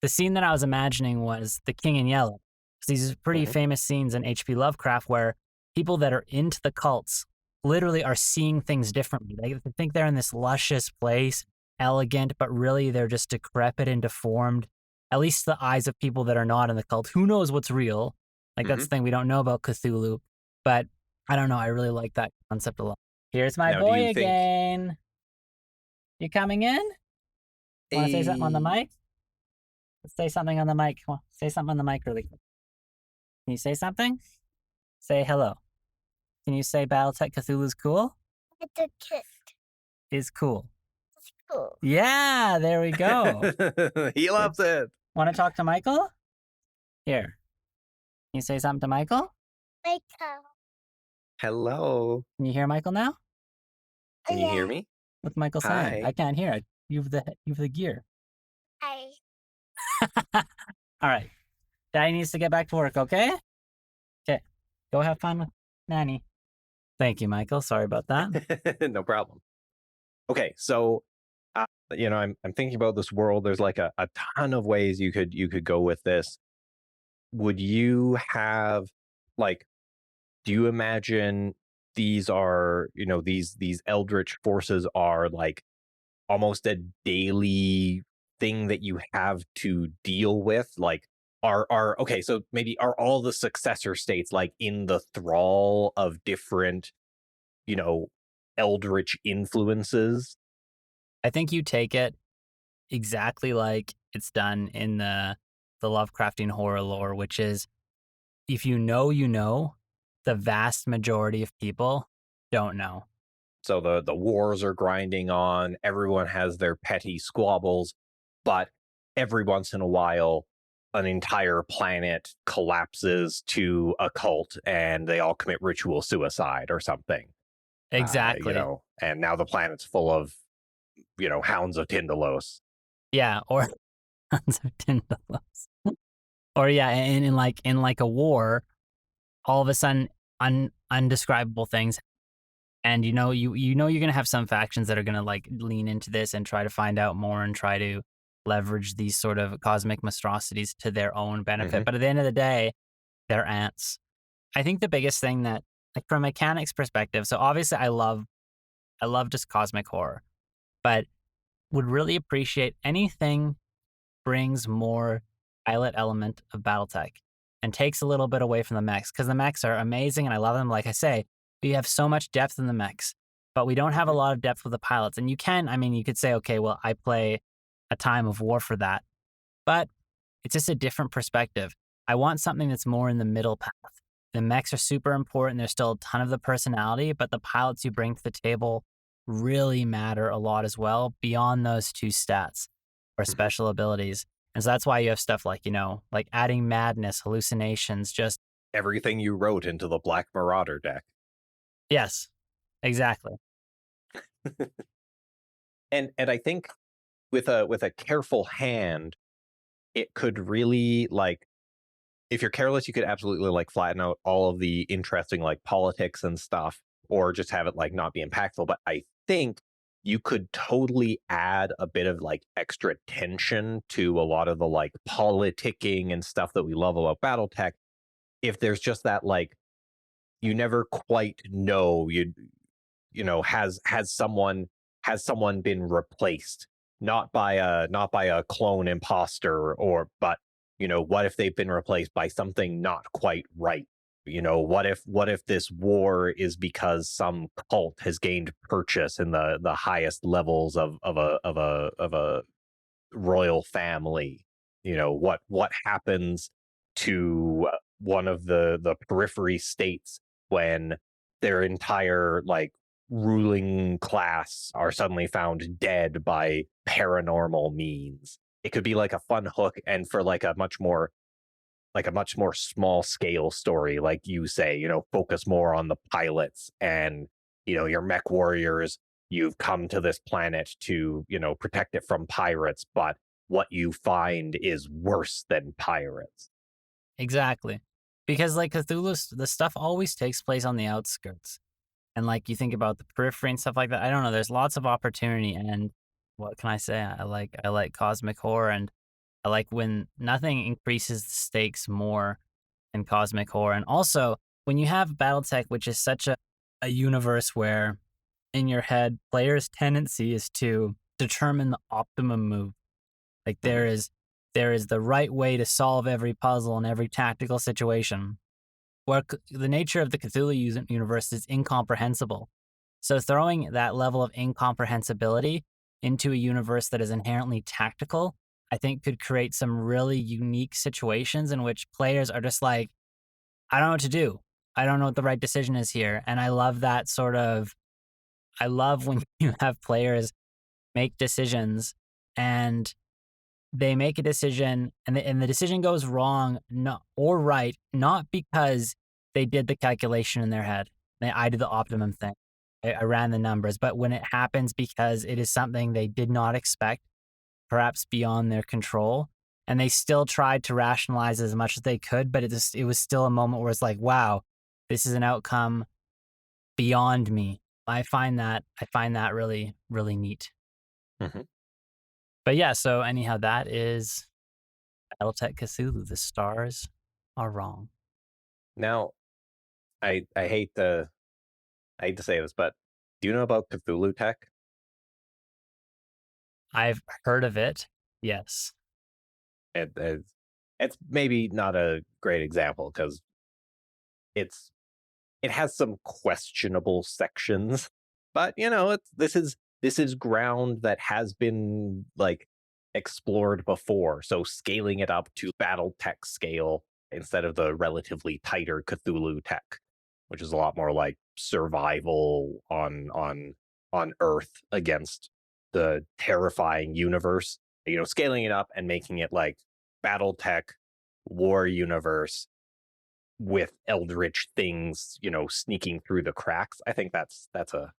the scene that I was imagining was The King in Yellow. These pretty famous scenes in H.P. Lovecraft where people that are into the cults literally are seeing things differently. They think they're in this luscious place, elegant, but really they're just decrepit and deformed. At least the eyes of people that are not in the cult. Who knows what's real? Like, that's the thing. We don't know about Cthulhu. But I don't know. I really like that concept a lot. Here's my boy again. You coming in? Want to say something on the mic? Let's say something on the mic. Come on, say something on the mic really quick. Can you say something? Say hello. Can you say BattleTech Cthulhu's cool? It's a kid. Is cool. It's cool. Yeah, there we go. He loves it. Want to talk to Michael? Here. Can you say something to Michael? Michael. Hello. Can you hear Michael now? Can you hear me? What's Michael saying? Hi. I can't hear it. You've the gear. Hi. All right. Daddy needs to get back to work, okay? Okay. Go have fun with Nanny. Thank you, Michael. Sorry about that. No problem. Okay, so I'm thinking about this world. There's like a ton of ways you could go with this. Would you have, like, do you imagine these are, these eldritch forces are like almost a daily thing that you have to deal with? Like, okay, so maybe are all the successor states like in the thrall of different, eldritch influences? I think you take it exactly like it's done in the Lovecraftian horror lore, which is, if you know, the vast majority of people don't know. So the wars are grinding on, everyone has their petty squabbles, but every once in a while, an entire planet collapses to a cult and they all commit ritual suicide or something. Exactly. And now the planet's full of, hounds of Tindalos. Yeah, or hounds of Tindalos. Or yeah, in like a war, all of a sudden undescribable things. And you're gonna have some factions that are gonna like lean into this and try to find out more and try to leverage these sort of cosmic monstrosities to their own benefit. But at the end of the day, they're ants. I think the biggest thing that, like, from a mechanics perspective, so obviously I love just cosmic horror, but would really appreciate anything brings more pilot element of BattleTech and takes a little bit away from the mechs, because the mechs are amazing and I love them. Like I say, we have so much depth in the mechs, but we don't have a lot of depth with the pilots. And you could say, okay, well, I play a Time of War for that, but it's just a different perspective. I want something that's more in the middle path. The mechs are super important. There's still a ton of the personality, but the pilots you bring to the table really matter a lot as well, beyond those 2 stats or special abilities. And so that's why you have stuff like, like adding madness, hallucinations, just everything you wrote into the Black Marauder deck. Yes, exactly. And I think with a careful hand, it could really, like, if you're careless, you could absolutely like flatten out all of the interesting like politics and stuff, or just have it like not be impactful. But I think you could totally add a bit of like extra tension to a lot of the like politicking and stuff that we love about BattleTech. If there's just that like, you never quite know, has someone been replaced, not by a clone imposter, but what if they've been replaced by something not quite right? What if this war is because some cult has gained purchase in the highest levels of a royal family? What happens to one of the periphery states when their entire like ruling class are suddenly found dead by paranormal means? It could be like a fun hook, and for like a much more small scale story, like you say, focus more on the pilots and your MechWarriors. You've come to this planet to protect it from pirates, but what you find is worse than pirates. Exactly. Because like Cthulhu, the stuff always takes place on the outskirts. And like you think about the periphery and stuff like that, I don't know, there's lots of opportunity. And what can I say? I like cosmic horror, and I like when nothing increases the stakes more than cosmic horror. And also when you have BattleTech, which is such a universe where in your head, players' tendency is to determine the optimum move. Like there is the right way to solve every puzzle in every tactical situation. Where the nature of the Cthulhu universe is incomprehensible. So throwing that level of incomprehensibility into a universe that is inherently tactical, I think could create some really unique situations in which players are just like, I don't know what to do. I don't know what the right decision is here. And I love that I love when you have players make decisions and they make a decision and the decision goes wrong or right, not because they did the calculation in their head. I did the optimum thing. I ran the numbers, but when it happens because it is something they did not expect, perhaps beyond their control, and they still tried to rationalize as much as they could, but it was still a moment where it's like, wow, this is an outcome beyond me. I find that really, really neat. Mm-hmm. But yeah, so anyhow, that is BattleTech Cthulhu. The stars are wrong. Now, I hate to say this, but do you know about Cthulhu Tech? I've heard of it. Yes. It's maybe not a great example because it has some questionable sections, but this is ground that has been like explored before. So scaling it up to BattleTech scale instead of the relatively tighter Cthulhu Tech, which is a lot more like survival on Earth against the terrifying universe. Scaling it up and making it like BattleTech war universe with eldritch things, sneaking through the cracks. I think that's a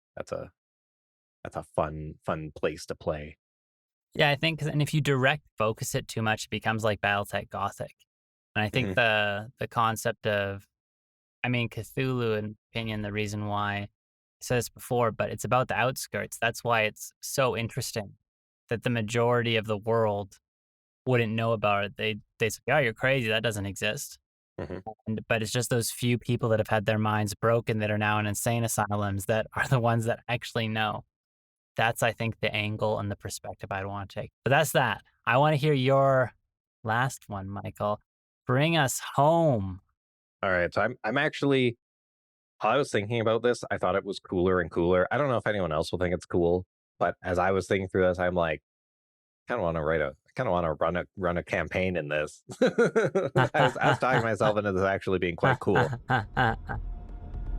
fun place to play. Yeah, I think, and if you direct focus it too much, it becomes like BattleTech Gothic. And I think the concept of, Cthulhu, in opinion, the reason why I said this before, but it's about the outskirts. That's why it's so interesting that the majority of the world wouldn't know about it. They say, oh, you're crazy. That doesn't exist. Mm-hmm. But it's just those few people that have had their minds broken that are now in insane asylums that are the ones that actually know. That's, I think, the angle and the perspective I'd want to take. But that's that. I want to hear your last one, Michael. Bring us home. All right. So I'm actually, while I was thinking about this, I thought it was cooler and cooler. I don't know if anyone else will think it's cool, but as I was thinking through this, I'm like, I kind of want to run a campaign in this. I was talking myself into this actually being quite cool.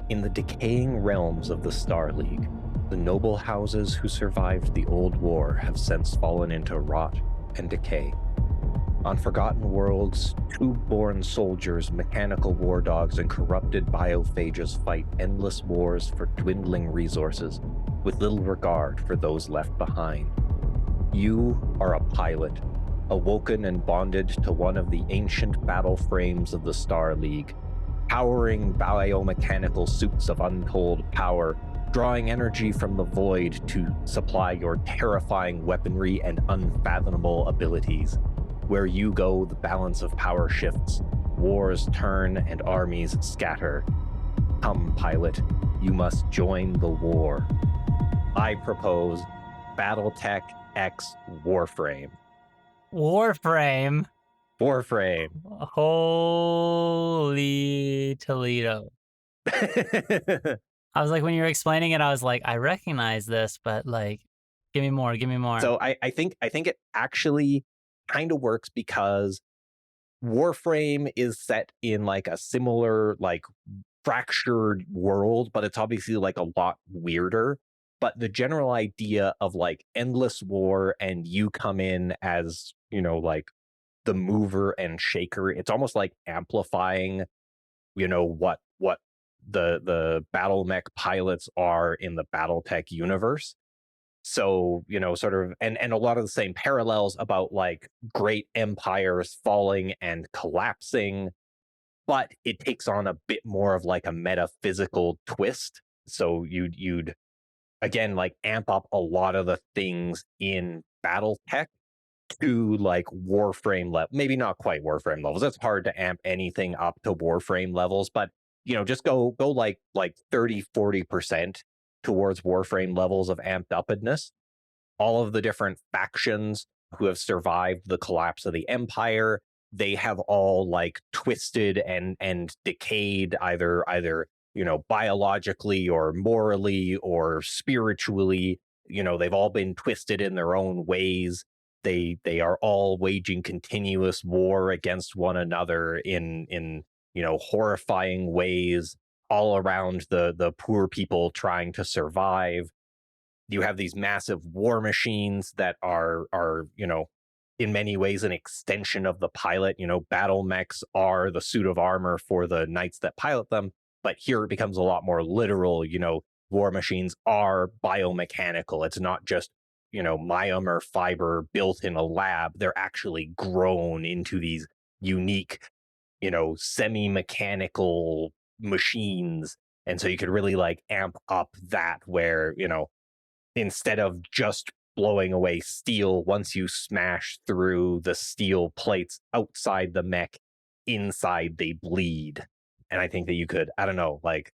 In the decaying realms of the Star League, the noble houses who survived the old war have since fallen into rot and decay. On forgotten worlds, tube-born soldiers, mechanical war dogs, and corrupted biophages fight endless wars for dwindling resources, with little regard for those left behind. You are a pilot, awoken and bonded to one of the ancient battle frames of the Star League, powering biomechanical suits of untold power, drawing energy from the void to supply your terrifying weaponry and unfathomable abilities. Where you go, the balance of power shifts, wars turn, and armies scatter. Come, pilot, you must join the war. I propose BattleTech X Warframe. Warframe. Warframe. Holy Toledo. I was like, when you were explaining it, I was like, I recognize this, but like, give me more, give me more. So I think it actually kind of works because Warframe is set in like a similar, like, fractured world, but it's obviously like a lot weirder. But the general idea of like endless war and you come in as, you know, like the mover and shaker, it's almost like amplifying, you know, what the battle mech pilots are in the BattleTech universe. So, you know, sort of, and a lot of the same parallels about like great empires falling and collapsing, but it takes on a bit more of like a metaphysical twist. So you'd again like amp up a lot of the things in BattleTech to like Warframe level, maybe not quite Warframe levels. It's hard to amp anything up to Warframe levels, but you know, just go like 30-40% towards Warframe levels of amped upness. All of the different factions who have survived the collapse of the Empire, they have all like twisted and decayed either you know, biologically or morally or spiritually. You know, they've all been twisted in their own ways. They are all waging continuous war against one another in you know, horrifying ways all around the poor people trying to survive. You have these massive war machines that are you know, in many ways an extension of the pilot. You know, battle mechs are the suit of armor for the knights that pilot them, but here it becomes a lot more literal. You know, war machines are biomechanical. It's not just, you know, myomer fiber built in a lab. They're actually grown into these unique, you know, semi-mechanical machines. And so you could really like amp up that, where, you know, instead of just blowing away steel, once you smash through the steel plates outside the mech, inside they bleed. And I think that you could, I don't know, like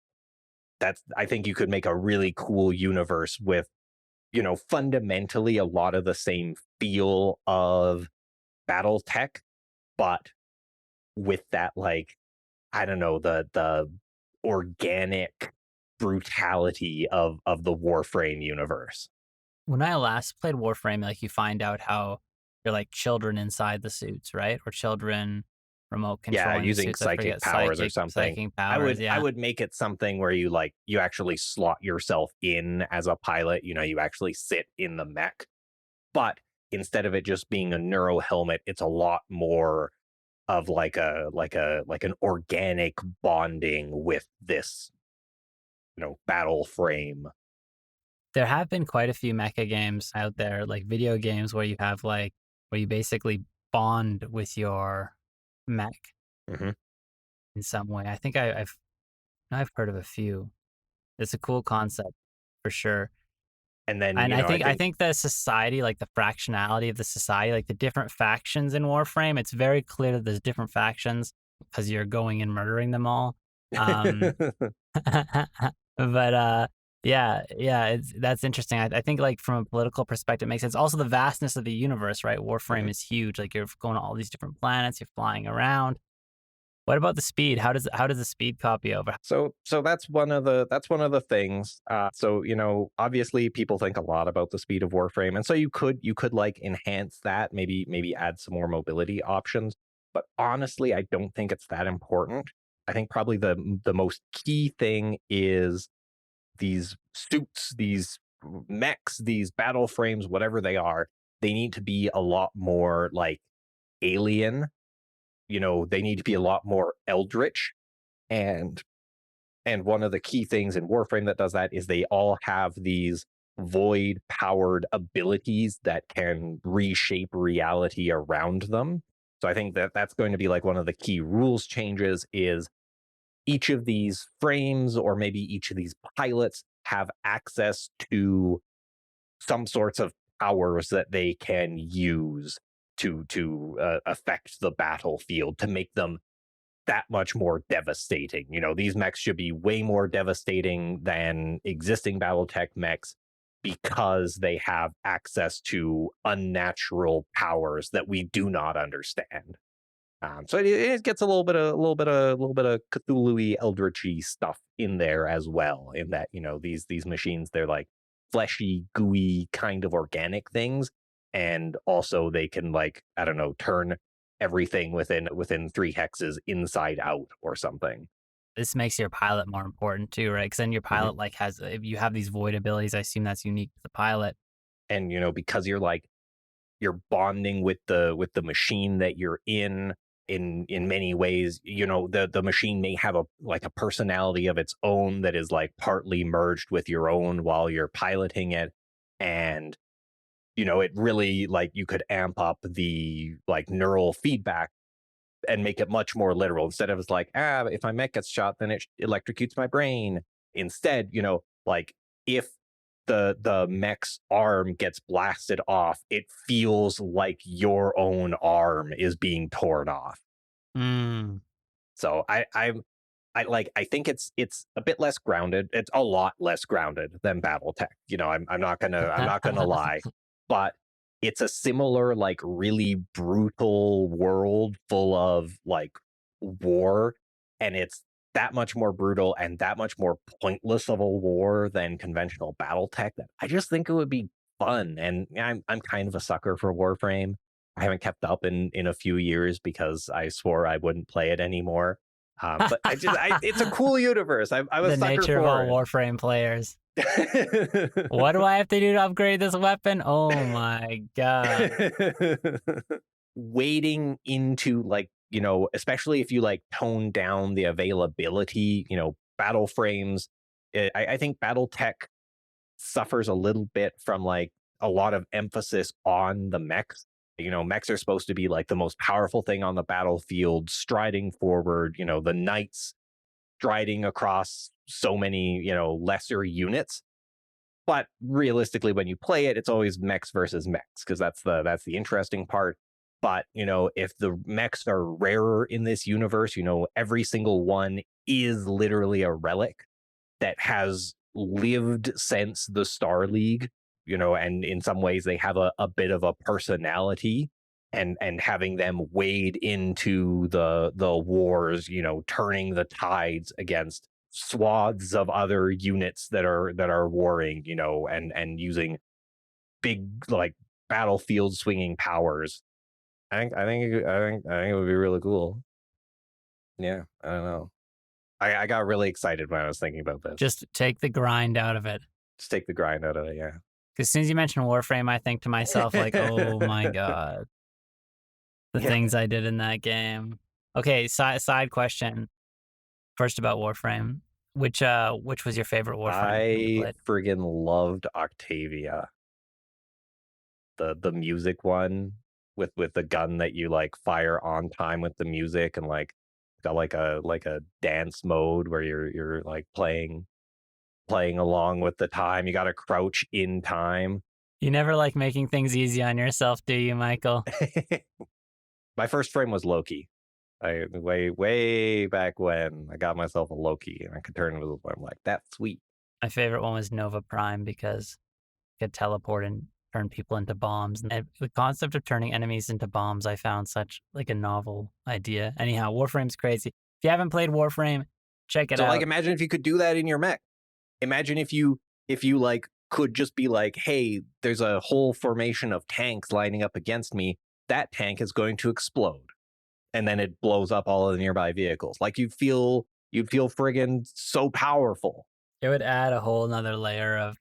I think you could make a really cool universe with, you know, fundamentally a lot of the same feel of BattleTech, but with that, like, I don't know, the organic brutality of the Warframe universe. When I last played Warframe, like, you find out how you're like children inside the suits, right? Or children remote controlling using suits. psychic powers or something. Psychic powers, I would make it something where you like, you actually slot yourself in as a pilot. You know, you actually sit in the mech, but instead of it just being a neuro helmet, it's a lot more of like an organic bonding with this, you know, battle frame. There have been quite a few mecha games out there, like video games where you have like, where you basically bond with your mech Mhm. in some way. I think I've heard of a few. It's a cool concept for sure. And then, And you know, I think the society, like the fractionality of the society, like the different factions in Warframe, it's very clear that there's different factions because you're going and murdering them all. But yeah, that's interesting. I think like from a political perspective, it makes sense. Also, the vastness of the universe, right? Warframe is huge. Like you're going to all these different planets, you're flying around. What about the speed? How does the speed copy over? So that's one of the things. So, you know, obviously people think a lot about the speed of Warframe, and so you could like enhance that, maybe add some more mobility options. But honestly, I don't think it's that important. I think probably the most key thing is these suits, these mechs, these battle frames, whatever they are. They need to be a lot more like alien. You know, they need to be a lot more eldritch. And one of the key things in Warframe that does that is they all have these void-powered abilities that can reshape reality around them. So I think that that's going to be like one of the key rules changes is each of these frames or maybe each of these pilots have access to some sorts of powers that they can use to affect the battlefield to make them that much more devastating. You know, these mechs should be way more devastating than existing BattleTech mechs because they have access to unnatural powers that we do not understand. So it gets a little bit of Cthulhu-y, Eldritch-y stuff in there as well. In that, you know, these machines, they're like fleshy, gooey, kind of organic things, and also they can, like, I don't know, turn everything within 3 hexes inside out or something. This makes your pilot more important too, right? Because then your pilot like has, if you have these void abilities, I assume that's unique to the pilot. And you know, because you're bonding with the machine that you're in many ways. You know, the machine may have a personality of its own that is like partly merged with your own while you're piloting it. And you know, it really, like, you could amp up the like neural feedback and make it much more literal. Instead of it's like, if my mech gets shot, then it electrocutes my brain. Instead, you know, like, if the mech's arm gets blasted off, it feels like your own arm is being torn off. So I think it's a bit less grounded. It's a lot less grounded than BattleTech. You know, I'm not gonna lie, but it's a similar, like, really brutal world full of like war, and it's that much more brutal and that much more pointless of a war than conventional BattleTech. That I just think it would be fun, and I'm kind of a sucker for Warframe. I haven't kept up in a few years because I swore I wouldn't play it anymore. But it's a cool universe. I'm a the sucker nature of for all it. Warframe players. What do I have to do to upgrade this weapon? Oh my god. Wading into, like, you know, especially if you like tone down the availability, you know, battle frames. I think BattleTech suffers a little bit from like a lot of emphasis on the mechs. You know, mechs are supposed to be like the most powerful thing on the battlefield, striding forward, you know, the knights striding across so many, you know, lesser units. But realistically, when you play it, it's always mechs versus mechs, because that's the interesting part. But, you know, if the mechs are rarer in this universe, you know, every single one is literally a relic that has lived since the Star League, you know, and in some ways they have a bit of a personality, and having them wade into the wars, you know, turning the tides against swaths of other units that are warring, you know, and using big, like, battlefield swinging powers. I think it would be really cool. Yeah, I don't know. I got really excited when I was thinking about this. Just take the grind out of it. Just take the grind out of it, yeah. Because as soon as you mention Warframe, I think to myself, like, oh my god. The things I did in that game. Okay, side question. First about Warframe. Which was your favorite Warframe? I friggin' loved Octavia. The music one with the gun that you like fire on time with the music, and like got like a dance mode where you're like playing along with the time. You got to crouch in time. You never like making things easy on yourself, do you, Michael? My first frame was Loki. I way back when I got myself a Loki and I could turn into I'm like, that's sweet. My favorite one was Nova Prime because it could teleport and turn people into bombs. And the concept of turning enemies into bombs, I found such like a novel idea. Anyhow, Warframe's crazy. If you haven't played Warframe, check it out. So like, imagine if you could do that in your mech. Imagine if you like could just be like, hey, there's a whole formation of tanks lining up against me. That tank is going to explode. And then it blows up all of the nearby vehicles. Like, you'd feel friggin' so powerful. It would add a whole nother layer of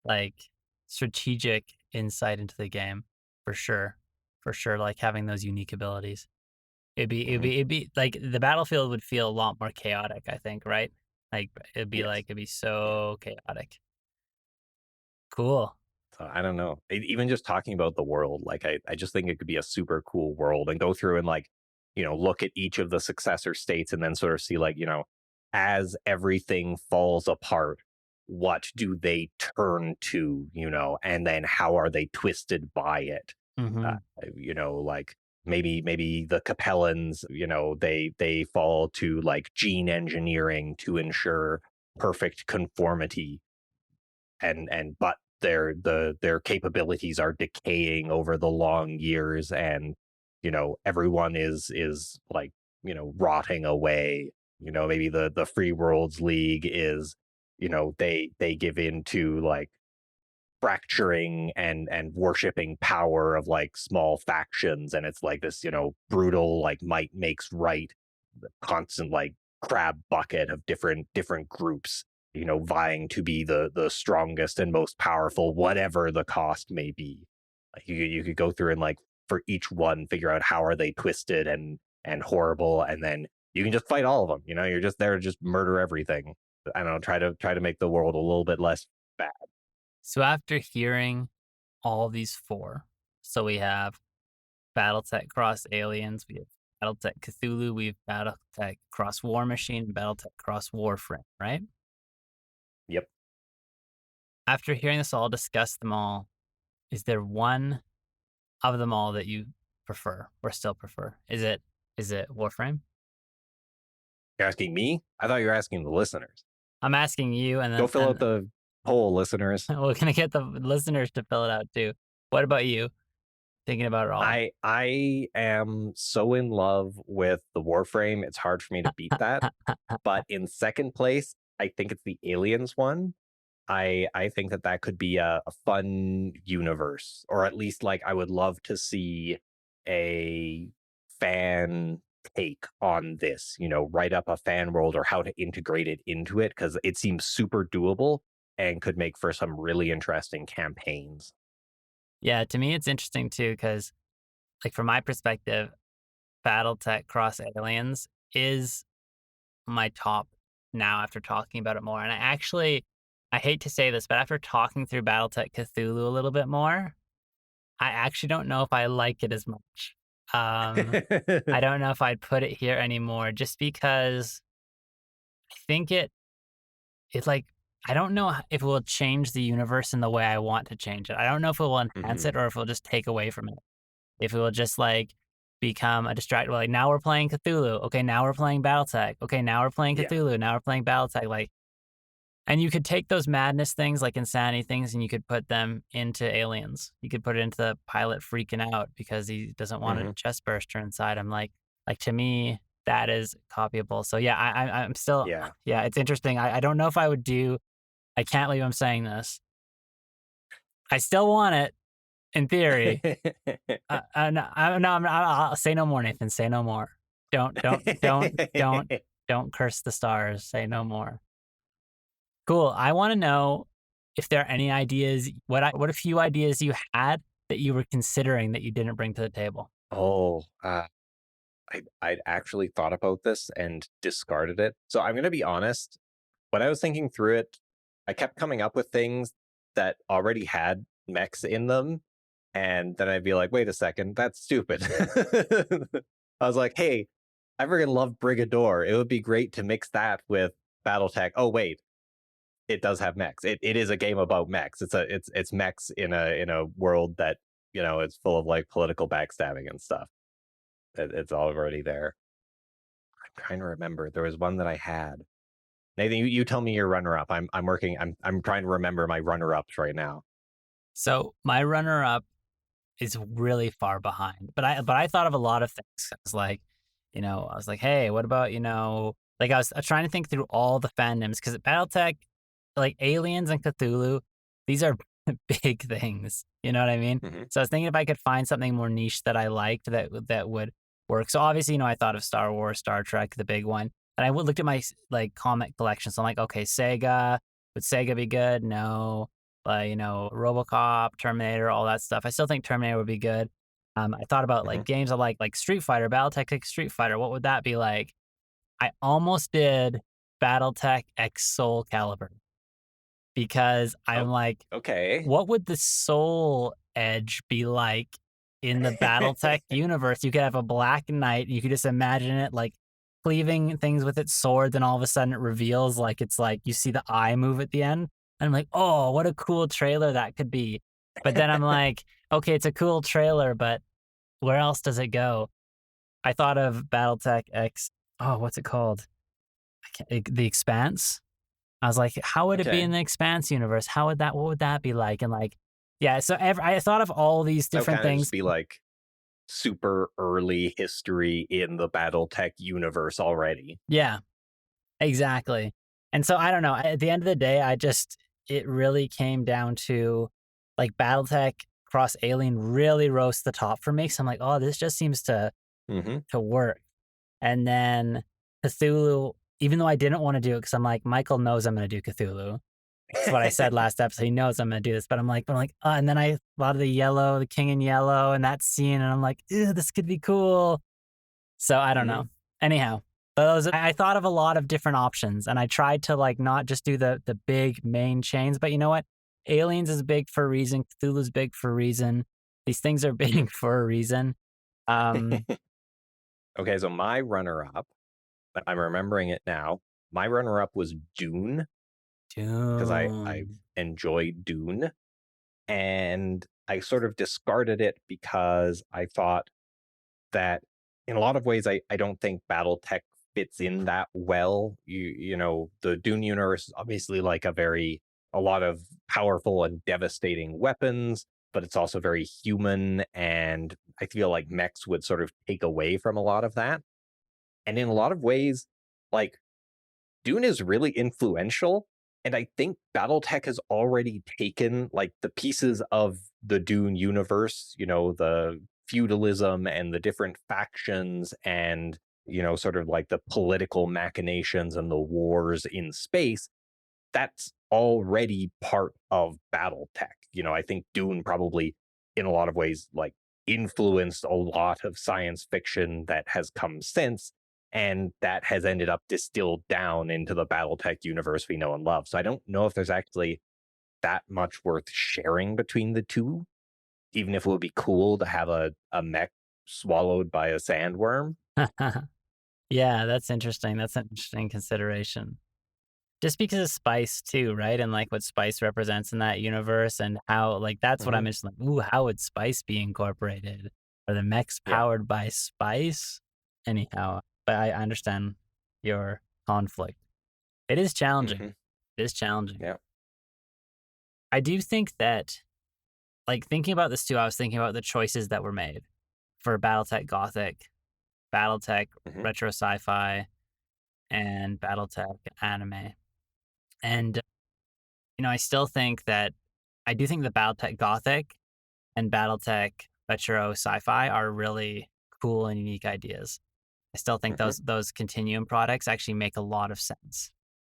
like strategic insight into the game, for sure. Like having those unique abilities. It'd be like the battlefield would feel a lot more chaotic, I think, right? Like it'd be so chaotic. Cool. So I don't know. Even just talking about the world, like I just think it could be a super cool world, and go through and like, look at each of the successor states and then sort of see like, as everything falls apart, what do they turn to, and then how are they twisted by it? Mm-hmm. Like maybe the Capellans, they fall to like gene engineering to ensure perfect conformity, but their capabilities are decaying over the long years, and everyone is like rotting away. Maybe the Free Worlds League is, they give in to like fracturing and worshiping power of like small factions, and it's like this brutal like might makes right, constant like crab bucket of different groups, vying to be the strongest and most powerful, whatever the cost may be. Like you could go through and like for each one figure out how are they twisted and horrible, and then you can just fight all of them. You're just there to just murder everything. I don't know, try to make the world a little bit less bad. So after hearing all these four, so we have BattleTech Cross Aliens, we have BattleTech Cthulhu, we have BattleTech Cross War Machine, and BattleTech Cross Warframe, right? Yep. After hearing this all, discuss them all, is there one of them all that you prefer or still prefer? Is it Warframe? You're asking me? I thought you were asking the listeners. I'm asking you, and then Go fill out the poll, listeners. we're gonna get the listeners to fill it out too. What about you? Thinking about it all. I am so in love with the Warframe. It's hard for me to beat that. But in second place, I think it's the Aliens one. I think that could be a fun universe, or at least like I would love to see a fan take on this, write up a fan world or how to integrate it into it, because it seems super doable and could make for some really interesting campaigns. Yeah, to me it's interesting too, because like from my perspective, BattleTech Cross Aliens is my top now after talking about it more. And I hate to say this, but after talking through BattleTech Cthulhu a little bit more, I actually don't know if I like it as much. I don't know if I'd put it here anymore, just because I think it's like, I don't know if it will change the universe in the way I want to change it. I don't know if it will enhance it or if it will just take away from it. If it will just like become a distraction. Like now we're playing Cthulhu. Okay, now we're playing BattleTech. Okay, now we're playing Cthulhu. Now we're playing BattleTech. Like, and you could take those madness things, like insanity things, and you could put them into Aliens. You could put it into the pilot freaking out because he doesn't want a chest burster inside him. Like to me, that is copyable. So yeah, I'm still yeah. It's interesting. I don't know if I would do. I can't believe I'm saying this. I still want it in theory. I'll say no more, Nathan. Say no more. Don't curse the stars. Say no more. Cool. I want to know if there are any ideas. What a few ideas you had that you were considering that you didn't bring to the table. Oh, I'd actually thought about this and discarded it. So I'm going to be honest. When I was thinking through it, I kept coming up with things that already had mechs in them. And then I'd be like, wait a second, that's stupid. I was like, hey, I freaking love Brigador. It would be great to mix that with BattleTech. Oh, wait, it does have mechs. It is a game about mechs. It's mechs in a world that, it's full of like political backstabbing and stuff. It's already there. I'm trying to remember. There was one that I had. Nathan, you tell me your runner-up. I'm trying to remember my runner-ups right now. So my runner-up is really far behind, but I thought of a lot of things. I was like, hey, what about, like I was trying to think through all the fandoms, because at BattleTech, like Aliens and Cthulhu, these are big things. You know what I mean? Mm-hmm. So I was thinking if I could find something more niche that I liked that would work. So obviously, I thought of Star Wars, Star Trek, the big one. And I looked at my like comic collection. So I'm like, okay, Sega, would Sega be good? No. But, RoboCop, Terminator, all that stuff. I still think Terminator would be good. I thought about like games I like Street Fighter, BattleTech X Street Fighter. What would that be like? I almost did BattleTech X Soul Calibur. because I'm like, Okay. what would the soul edge be like in the BattleTech universe? You could have a black knight. You could just imagine it like cleaving things with its sword. Then all of a sudden it reveals like it's like you see the eye move at the end. And I'm like, oh, what a cool trailer that could be. But then I'm like, okay, it's a cool trailer, but where else does it go? I thought of BattleTech X. Oh, what's it called? The Expanse. I was like, how would it be in the Expanse universe? What would that be like? And like, yeah, so I thought of all these different things. Just be like super early history in the BattleTech universe already. Yeah, exactly. And so I don't know. At the end of the day, it really came down to like BattleTech cross Alien really rose the top for me. So I'm like, oh, this just seems to work. And then Cthulhu, even though I didn't want to do it because I'm like, Michael knows I'm going to do Cthulhu. That's what I said last episode. He knows I'm going to do this, but I'm like, and then I thought of the King in Yellow and that scene, and I'm like, ew, this could be cool. So I don't know. Anyhow, I thought of a lot of different options, and I tried to like not just do the big main chains, but you know what? Aliens is big for a reason. Cthulhu's big for a reason. These things are big for a reason. Okay, so my runner-up, I'm remembering it now. My runner-up was Dune. Because I enjoyed Dune, and I sort of discarded it because I thought that in a lot of ways I don't think BattleTech fits in that well. You know, the Dune universe is obviously like a lot of powerful and devastating weapons, but it's also very human, and I feel like mechs would sort of take away from a lot of that. And in a lot of ways, like, Dune is really influential. And I think BattleTech has already taken like the pieces of the Dune universe, you know, the feudalism and the different factions and, you know, sort of like the political machinations and the wars in space. That's already part of BattleTech. You know, I think Dune probably in a lot of ways like influenced a lot of science fiction that has come since. And that has ended up distilled down into the BattleTech universe we know and love. So I don't know if there's actually that much worth sharing between the two, even if it would be cool to have a mech swallowed by a sandworm. Yeah, that's interesting. That's an interesting consideration. Just because of spice too, right? And like what spice represents in that universe and how like that's what I'm interested in. Like, ooh, how would spice be incorporated? Are the mechs powered by spice? Anyhow. But I understand your conflict. It is challenging. It is challenging. Yeah. I do think that, like, thinking about this too, I was thinking about the choices that were made for BattleTech Gothic, BattleTech Retro Sci-Fi, and BattleTech Anime. And, you know, I still think that, I do think the BattleTech Gothic and BattleTech Retro Sci-Fi are really cool and unique ideas. I still think those Continuum products actually make a lot of sense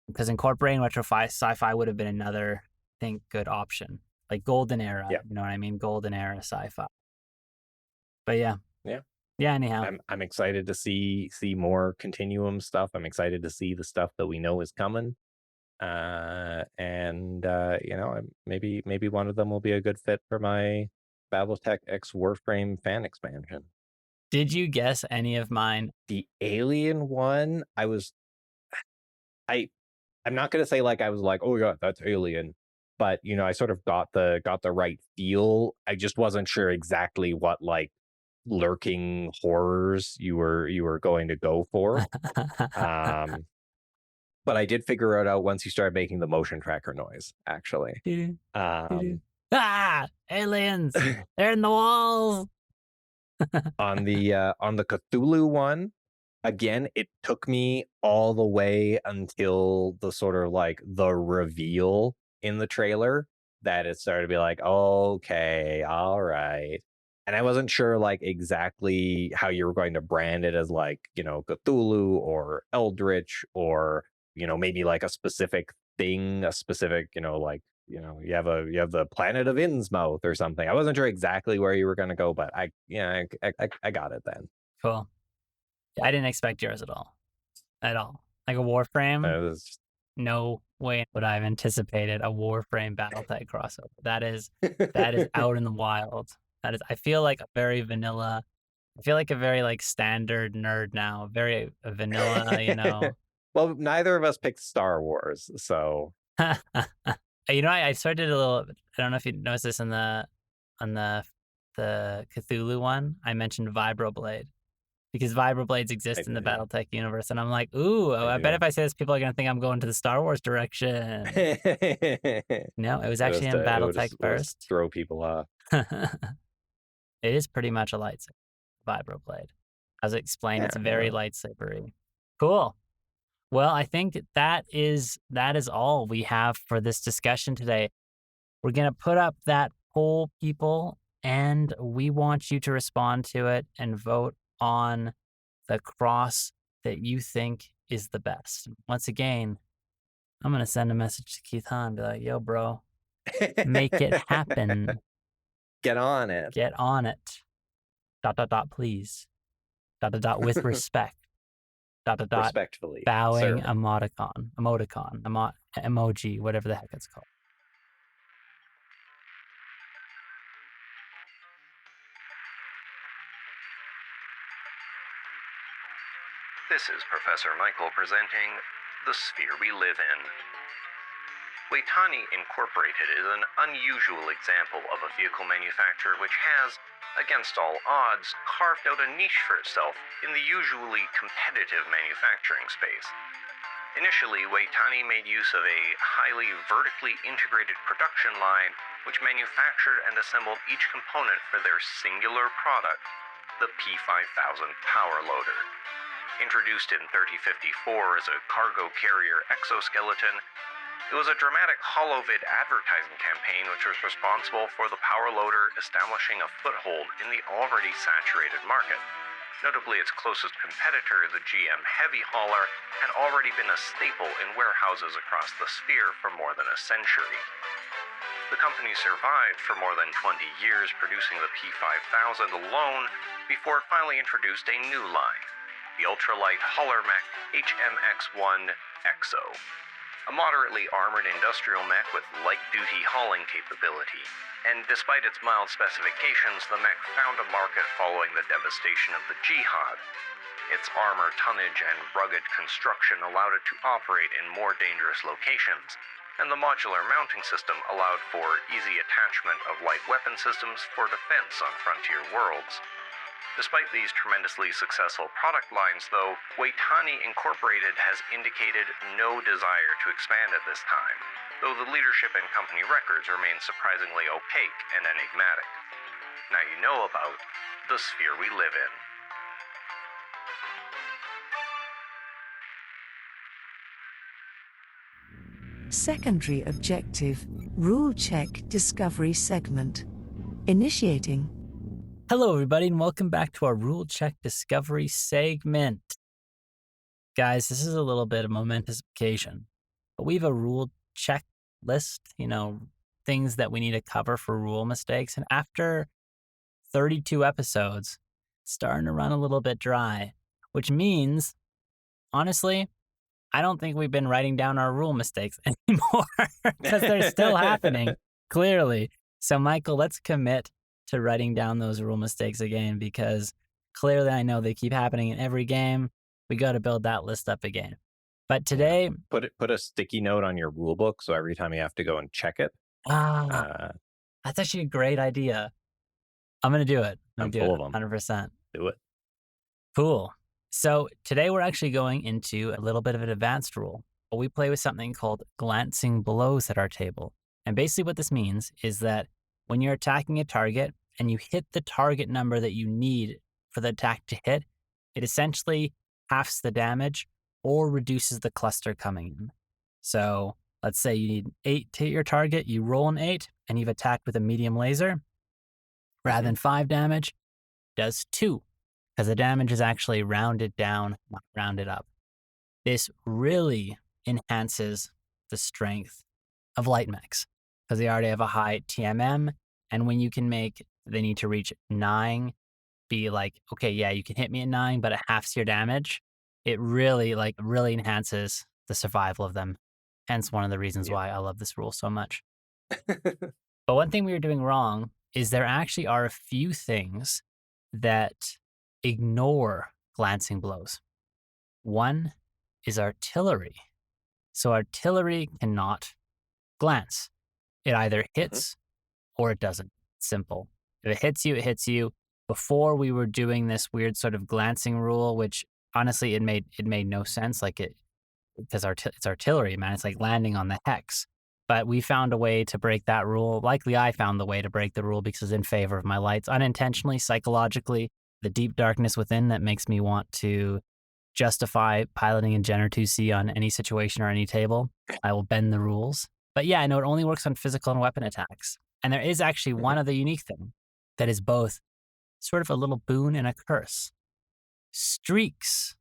because incorporating retro sci-fi would have been another, I think, good option. Like golden era, you know what I mean? Golden era sci-fi. But yeah. Anyhow, I'm excited to see more Continuum stuff. I'm excited to see the stuff that we know is coming. And you know, maybe one of them will be a good fit for my BattleTech X Warframe fan expansion. Did you guess any of mine? The Alien one, I'm not gonna say like I was like, oh yeah, that's Alien, but you know, I sort of got the right feel. I just wasn't sure exactly what like lurking horrors you were going to go for. But I did figure it out once you started making the motion tracker noise, actually. Aliens! They're in the walls! On the Cthulhu one, again, it took me all the way until the sort of like the reveal in the trailer that it started to be like, okay, all right. And I wasn't sure like exactly how you were going to brand it as like, you know, Cthulhu or Eldritch or, you know, maybe like a specific thing, a specific, you know, like, you know, you have the planet of Innsmouth or something. I wasn't sure exactly where you were going to go, but I got it then. Cool. I didn't expect yours at all. Like a Warframe. It was just... No way would I have anticipated a Warframe BattleTech crossover. That is out in the wild. That is, I feel like a very vanilla. I feel like a very like standard nerd now. Very vanilla, you know. Well, neither of us picked Star Wars, so You know, I started a little. I don't know if you noticed this on the Cthulhu one. I mentioned Vibroblade because Vibroblades exist in the did, yeah. BattleTech universe, and I'm like, ooh, I bet do. if I say this, people are gonna think I'm going to the Star Wars direction. No, it was actually in It would BattleTech just first. throw people off. It is pretty much a lightsaber, Vibroblade. As I explained, it's Yeah, very lightsabery. Cool. Well, I think that is all we have for this discussion today. We're going to put up that poll, people, and we want you to respond to it and vote on the cross that you think is the best. Once again, I'm going to send a message to Keith Han and be like, yo, bro, make it happen. Get on it. Get on it. ... please. ... with respect. ... Respectfully. bowing sir. emoticon, emoji, whatever the heck it's called. This is Professor Michael presenting The Sphere We Live In. Weytani Incorporated is an unusual example of a vehicle manufacturer which has, against all odds, carved out a niche for itself in the usually competitive manufacturing space. Initially, Weytani made use of a highly vertically integrated production line which manufactured and assembled each component for their singular product, the P5000 power loader. Introduced in 3054 as a cargo carrier exoskeleton, it was a dramatic holovid advertising campaign which was responsible for the power loader establishing a foothold in the already saturated market. Notably, its closest competitor, the GM Heavy Hauler, had already been a staple in warehouses across the sphere for more than a century. The company survived for more than 20 years producing the P5000 alone before it finally introduced a new line, the ultralight hauler mech HMX-1 EXO. A moderately armored industrial mech with light-duty hauling capability, and despite its mild specifications, the mech found a market following the devastation of the Jihad. Its armor tonnage and rugged construction allowed it to operate in more dangerous locations, and the modular mounting system allowed for easy attachment of light weapon systems for defense on frontier worlds. Despite these tremendously successful product lines, though, Weytani Incorporated has indicated no desire to expand at this time, though the leadership and company records remain surprisingly opaque and enigmatic. Now you know about the sphere we live in. Secondary objective, rule check discovery segment. Initiating. Hello, everybody, and welcome back to our Rule Check Discovery segment. Guys, this is a little bit of a momentous occasion, but we have a rule check list, things that we need to cover for rule mistakes. And after 32 episodes, it's starting to run a little bit dry, which means, honestly, I don't think we've been writing down our rule mistakes anymore because they're still happening, clearly. So, Michael, let's commit to writing down those rule mistakes again, because clearly I know they keep happening in every game. We got to build that list up again. But today, put a sticky note on your rule book so every time you have to go and check it. That's actually a great idea. I'm gonna do it. I'm full of them. 100%. Do it. Cool. So today we're actually going into a little bit of an advanced rule. We play with something called glancing blows at our table. And basically what this means is that when you're attacking a target and you hit the target number that you need for the attack to hit, it essentially halves the damage or reduces the cluster coming in. So let's say you need 8 to hit your target, you roll an 8, and you've attacked with a medium laser. Rather than 5 damage, does 2, because the damage is actually rounded down, not rounded up. This really enhances the strength of light mechs, because they already have a high TMM, and when you can make, they need to reach 9, be like, okay, yeah, you can hit me at 9, but it halves your damage. It really enhances the survival of them. Hence one of the reasons why I love this rule so much. But one thing we were doing wrong is there actually are a few things that ignore glancing blows. One is artillery. So artillery cannot glance. It either hits or it doesn't. Simple. If it hits you, it hits you. Before we were doing this weird sort of glancing rule, which honestly it made no sense, like it, because it's artillery, man. It's like landing on the hex. But we found a way to break that rule. Likely I found the way to break the rule because it's in favor of my lights. Unintentionally, psychologically, the deep darkness within that makes me want to justify piloting a Jenner 2C on any situation or any table. I will bend the rules. But yeah, I know it only works on physical and weapon attacks. And there is actually one other unique thing that is both sort of a little boon and a curse. Streaks,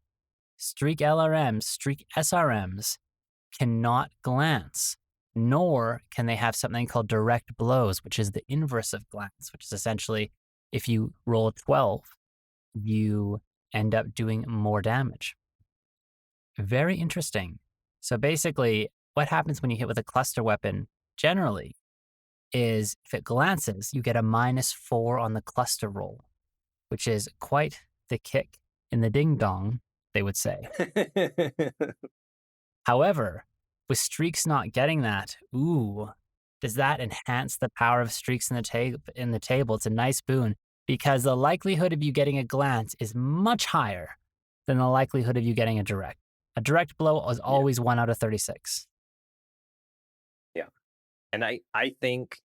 streak LRMs, streak SRMs cannot glance, nor can they have something called direct blows, which is the inverse of glance, which is essentially if you roll a 12, you end up doing more damage. Very interesting. So basically, what happens when you hit with a cluster weapon generally is if it glances, you get a -4 on the cluster roll, which is quite the kick in the ding-dong, they would say. However, with streaks not getting that, does that enhance the power of streaks in the table? It's a nice boon because the likelihood of you getting a glance is much higher than the likelihood of you getting a direct. A direct blow is always 1 out of 36. Yeah. And I think,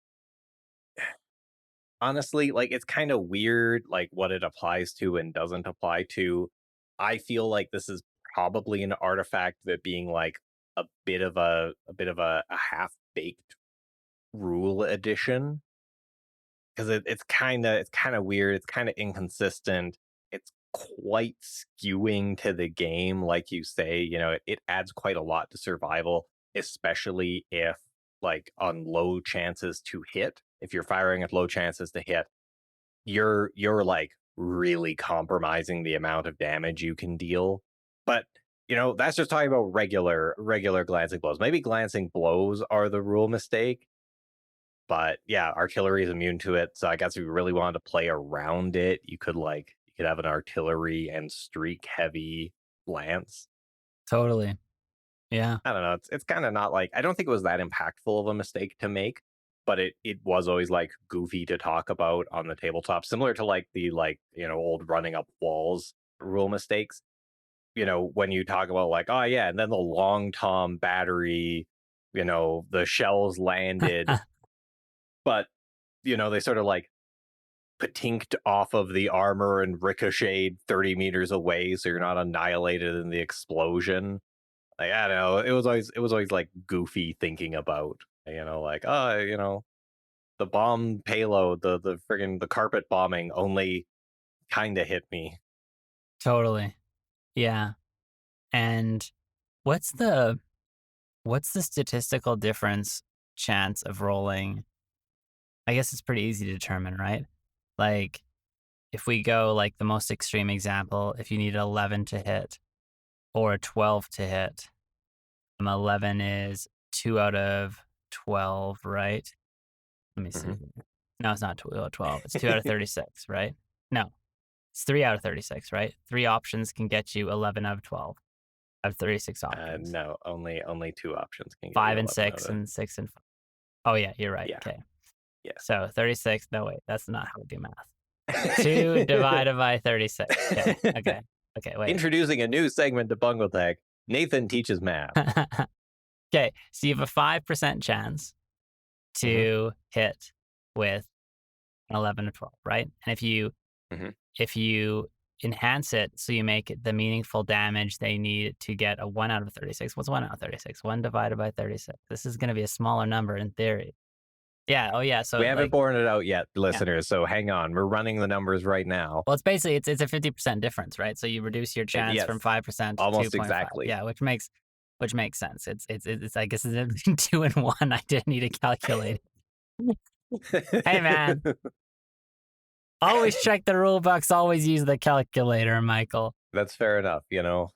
honestly, like, it's kind of weird, like, what it applies to and doesn't apply to. I feel like this is probably an artifact that being like a bit of a half-baked rule addition, because it's kind of weird. It's kind of inconsistent. It's quite skewing to the game, like you say. You know, it adds quite a lot to survival, especially if, like, on low chances to hit. If you're firing at low chances to hit, you're like really compromising the amount of damage you can deal. But that's just talking about regular glancing blows. Maybe glancing blows are the rule mistake. But yeah, artillery is immune to it. So I guess if you really wanted to play around it, you could have an artillery and streak heavy lance. Totally. Yeah. I don't know. It's kind of not like, I don't think it was that impactful of a mistake to make, but it was always like goofy to talk about on the tabletop, similar to like the old running up walls rule mistakes. When you talk about like, oh yeah, and then the long tom battery, the shells landed, but they sort of like patinked off of the armor and ricocheted 30 meters away, so you're not annihilated in the explosion. Like, I don't know, it was always like goofy thinking about, like, the bomb payload, the friggin' the carpet bombing only kind of hit me. Totally. Yeah. And what's the statistical difference chance of rolling? I guess it's pretty easy to determine, right? Like, if we go like the most extreme example, if you need 11 to hit or a 12 to hit, 11 is 2 out of 12, right? Let me see. No, it's not 2 out of 12. It's 2 out of 36, right? No, it's 3 out of 36, right? 3 options can get you 11 out of 12 out of 36 options. No, only 2 options can get 5 you and 6 and 6 and 5. Oh yeah, you're right. Yeah. Okay. Yeah. So 36. No, wait, that's not how we do math. 2 divided by 36. Okay. Okay. Wait. Introducing a new segment to BungleTech. Nathan teaches math. Okay, so you have a 5% chance to hit with an 11 or 12, right? And if you enhance it so you make it the meaningful damage they need to get a 1 out of 36. What's 1 out of 36? 1 divided by 36. This is going to be a smaller number in theory. Yeah. Oh, yeah. So we haven't borne it out yet, listeners. Yeah. So hang on. We're running the numbers right now. Well, it's basically it's a 50% difference, right? So you reduce your chance from 5% to almost 2.5. exactly. Yeah, which makes sense. It's I guess it's 2 and 1. I didn't need a calculator. Hey man, always check the rule books. Always use the calculator, Michael. That's fair enough. That's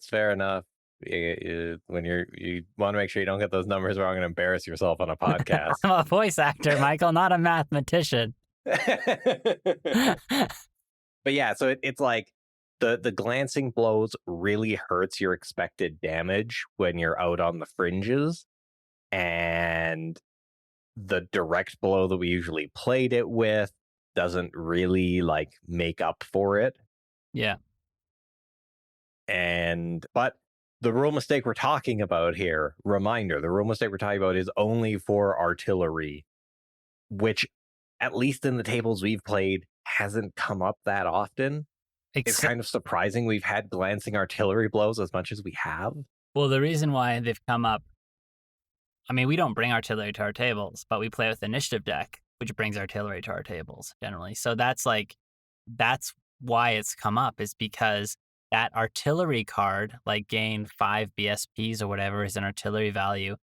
fair enough. when you want to make sure you don't get those numbers wrong and embarrass yourself on a podcast. I'm a voice actor, Michael, not a mathematician. But yeah, so it's like the glancing blows really hurts your expected damage when you're out on the fringes, and the direct blow that we usually played it with doesn't really like make up for it. Yeah. But the rule mistake we're talking about here, reminder, the rule mistake we're talking about is only for artillery, which at least in the tables we've played hasn't come up that often. It's kind of surprising we've had glancing artillery blows as much as we have. Well, the reason why they've come up, I mean, we don't bring artillery to our tables, but we play with the initiative deck, which brings artillery to our tables generally. So that's why it's come up, is because that artillery card, like gain 5 BSPs or whatever is an artillery value,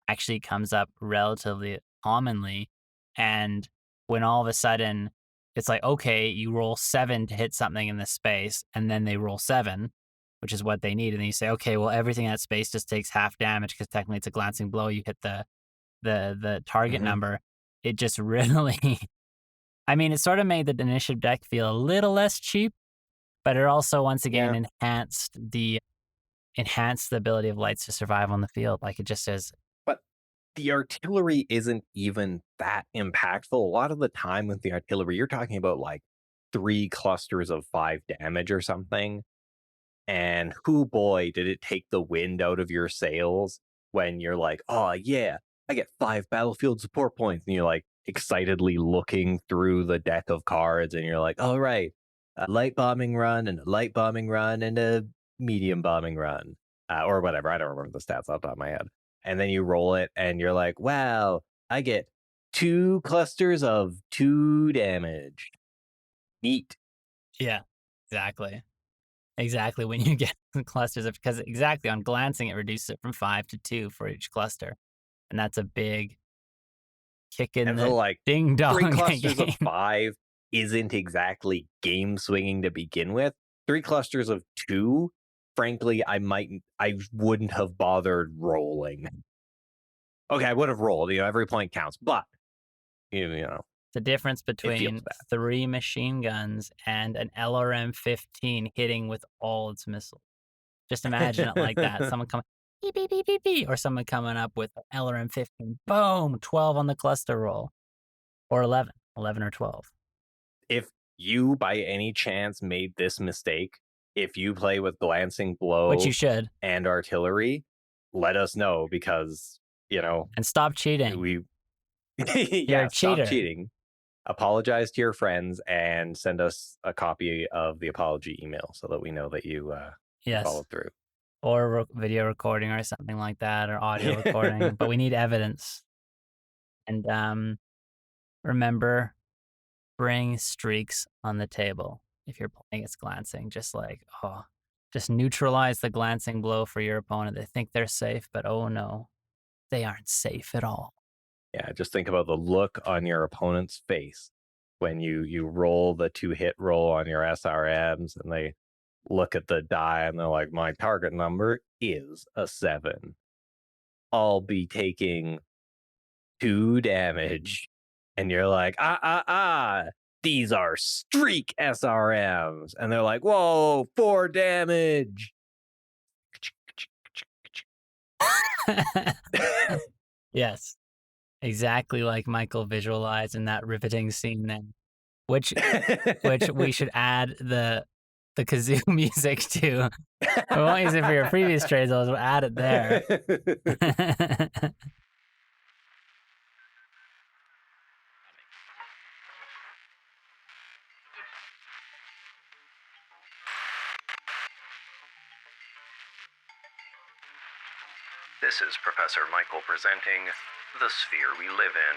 actually comes up relatively commonly. And when all of a sudden it's like, okay, you roll 7 to hit something in this space, and then they roll 7, which is what they need. And then you say, okay, well, everything in that space just takes half damage because technically it's a glancing blow. You hit the target number. It just really, I mean, it sort of made the initiative deck feel a little less cheap, but it also, once again, enhanced the ability of lights to survive on the field. Like it just says. But the artillery isn't even that impactful. A lot of the time with the artillery, you're talking about like 3 clusters of 5 damage or something. And whoo boy, did it take the wind out of your sails when you're like, oh yeah, I get 5 battlefield support points. And you're like excitedly looking through the deck of cards and you're like, all right, a light bombing run and a light bombing run and a medium bombing run, or whatever. I don't remember the stats off the top of my head. And then you roll it and you're like, wow, I get 2 clusters of 2 damage. Neat. Yeah, exactly. Exactly. When you get clusters of, because exactly on glancing, it reduces it from 5 to 2 for each cluster. And that's a big kick in the like ding dong. 3 clusters of 5 isn't exactly game swinging to begin with. 3 clusters of 2, frankly, I wouldn't have bothered rolling. Okay, I would have rolled, every point counts, but you know. The difference between 3 machine guns and an LRM-15 hitting with all its missiles. Just imagine it like that. Someone coming, beep, beep, beep, beep, beep, or someone coming up with an LRM-15, boom, 12 on the cluster roll. Or 11 or 12. If you, by any chance, made this mistake, if you play with glancing blow, which you should, and artillery, let us know because, And stop cheating. You're a cheater. Stop cheating. Apologize to your friends and send us a copy of the apology email so that we know that you followed through. Or video recording or something like that, or audio recording. But we need evidence. And remember, bring streaks on the table if you're playing against glancing. Just neutralize the glancing blow for your opponent. They think they're safe, but oh no, they aren't safe at all. Yeah, just think about the look on your opponent's face when you roll the 2-hit roll on your SRMs and they look at the die and they're like, my target number is a 7. I'll be taking 2 damage. And you're like, these are streak SRMs. And they're like, whoa, 4 damage. Yes. Exactly like Michael visualized in that riveting scene then. Which we should add the kazoo music to. We won't use it for your previous trades, we'll add it there. This is Professor Michael presenting The Sphere We Live In.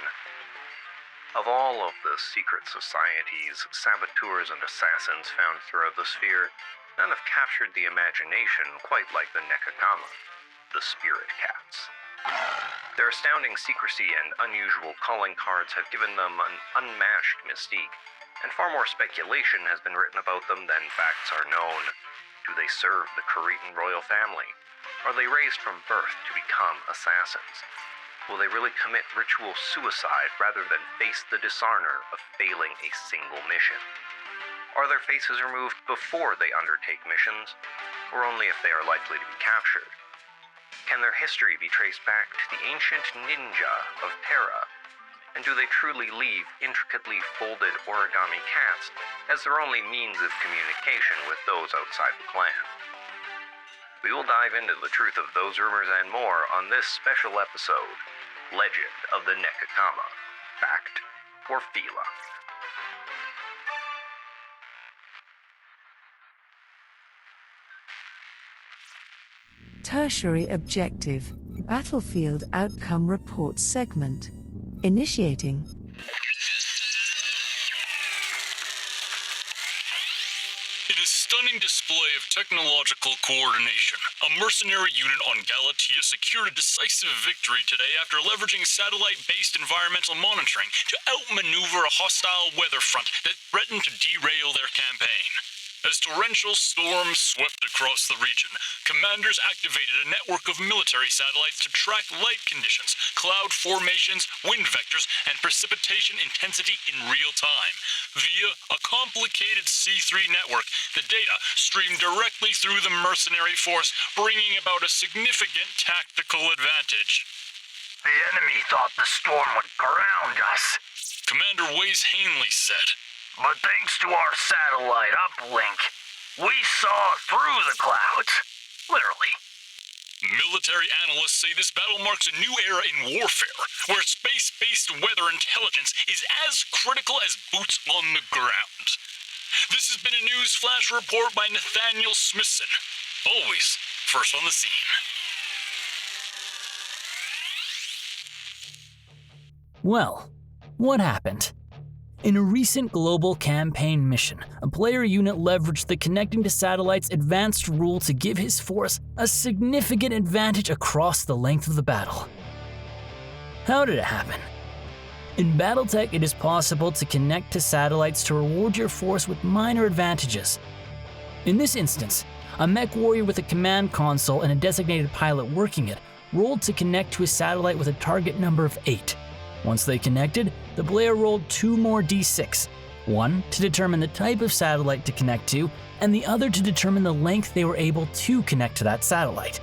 Of all of the secret societies, saboteurs, and assassins found throughout the sphere, none have captured the imagination quite like the Nekakama, the Spirit Cats. Their astounding secrecy and unusual calling cards have given them an unmatched mystique, and far more speculation has been written about them than facts are known. Do they serve the Korean royal family? Are they raised from birth to become assassins? Will they really commit ritual suicide rather than face the dishonor of failing a single mission? Are their faces removed before they undertake missions, or only if they are likely to be captured? Can their history be traced back to the ancient ninja of Terra? And do they truly leave intricately folded origami cats as their only means of communication with those outside the clan? We will dive into the truth of those rumors and more on this special episode, Legend of the Nekakama, Fact or Fila. Tertiary Objective Battlefield Outcome Report segment. Initiating. In a stunning display of technological coordination, a mercenary unit on Galatea secured a decisive victory today after leveraging satellite-based environmental monitoring to outmaneuver a hostile weather front that threatened to derail their campaign. As torrential storms swept across the region, commanders activated a network of military satellites to track light conditions, cloud formations, wind vectors, and precipitation intensity in real time. Via a complicated C3 network, the data streamed directly through the mercenary force, bringing about a significant tactical advantage. The enemy thought the storm would ground us. Commander Waze Hanley said. But thanks to our satellite uplink, we saw through the clouds. Literally. Military analysts say this battle marks a new era in warfare, where space-based weather intelligence is as critical as boots on the ground. This has been a news flash report by Nathaniel Smithson, always first on the scene. Well, what happened? In a recent global campaign mission, a player unit leveraged the connecting to satellites advanced rule to give his force a significant advantage across the length of the battle. How did it happen? In BattleTech, it is possible to connect to satellites to reward your force with minor advantages. In this instance, a MechWarrior with a command console and a designated pilot working it rolled to connect to a satellite with a target number of 8. Once they connected, the player rolled 2 more d6, one to determine the type of satellite to connect to, and the other to determine the length they were able to connect to that satellite.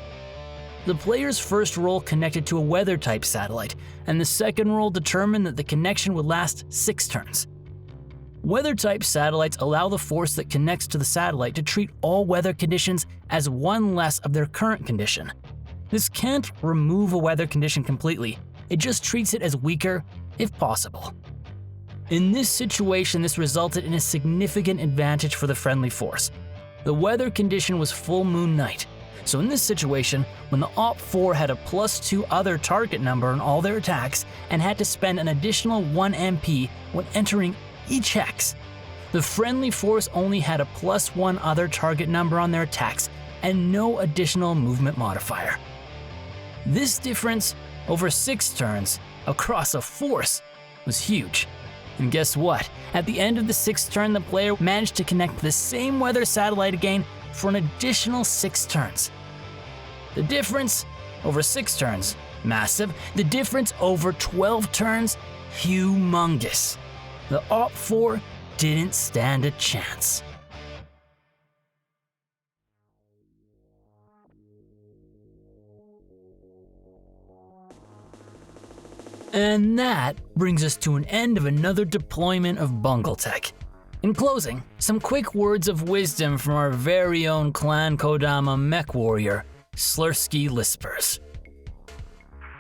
The player's first roll connected to a weather-type satellite, and the second roll determined that the connection would last 6 turns. Weather-type satellites allow the force that connects to the satellite to treat all weather conditions as one less of their current condition. This can't remove a weather condition completely, it just treats it as weaker, if possible. In this situation, this resulted in a significant advantage for the friendly force. The weather condition was full moon night, so in this situation, when the Op-4 had a +2 other target number on all their attacks and had to spend an additional 1 MP when entering each hex, the friendly force only had a +1 other target number on their attacks and no additional movement modifier. This difference over 6 turns across a force was huge. And guess what? At the end of the 6th turn, the player managed to connect the same weather satellite again for an additional 6 turns. The difference over 6 turns, massive. The difference over 12 turns, humongous. The Op-4 didn't stand a chance. And that brings us to an end of another deployment of BungleTech. In closing, some quick words of wisdom from our very own Clan Kodama MechWarrior, Slurski Lispers.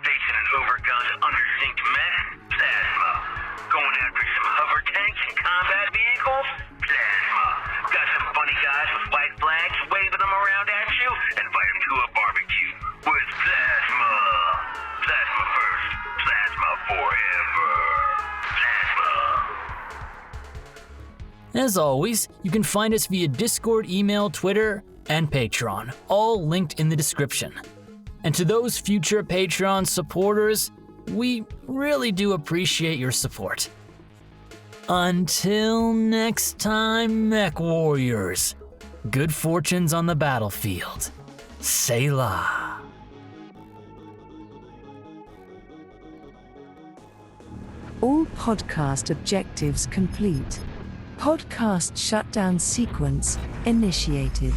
Facing an overgunned, undersynced mech? Plasma. Going after some hover tanks and combat vehicles? Plasma. Got some funny guys with white flags waving them around at you? Invite them to a barbecue with plasma. Plasma first. Plasma forever. Plasma. As always, you can find us via Discord, email, Twitter, and Patreon, all linked in the description. And to those future Patreon supporters, we really do appreciate your support. Until next time, MechWarriors, good fortunes on the battlefield. Selah. All podcast objectives complete. Podcast shutdown sequence initiated.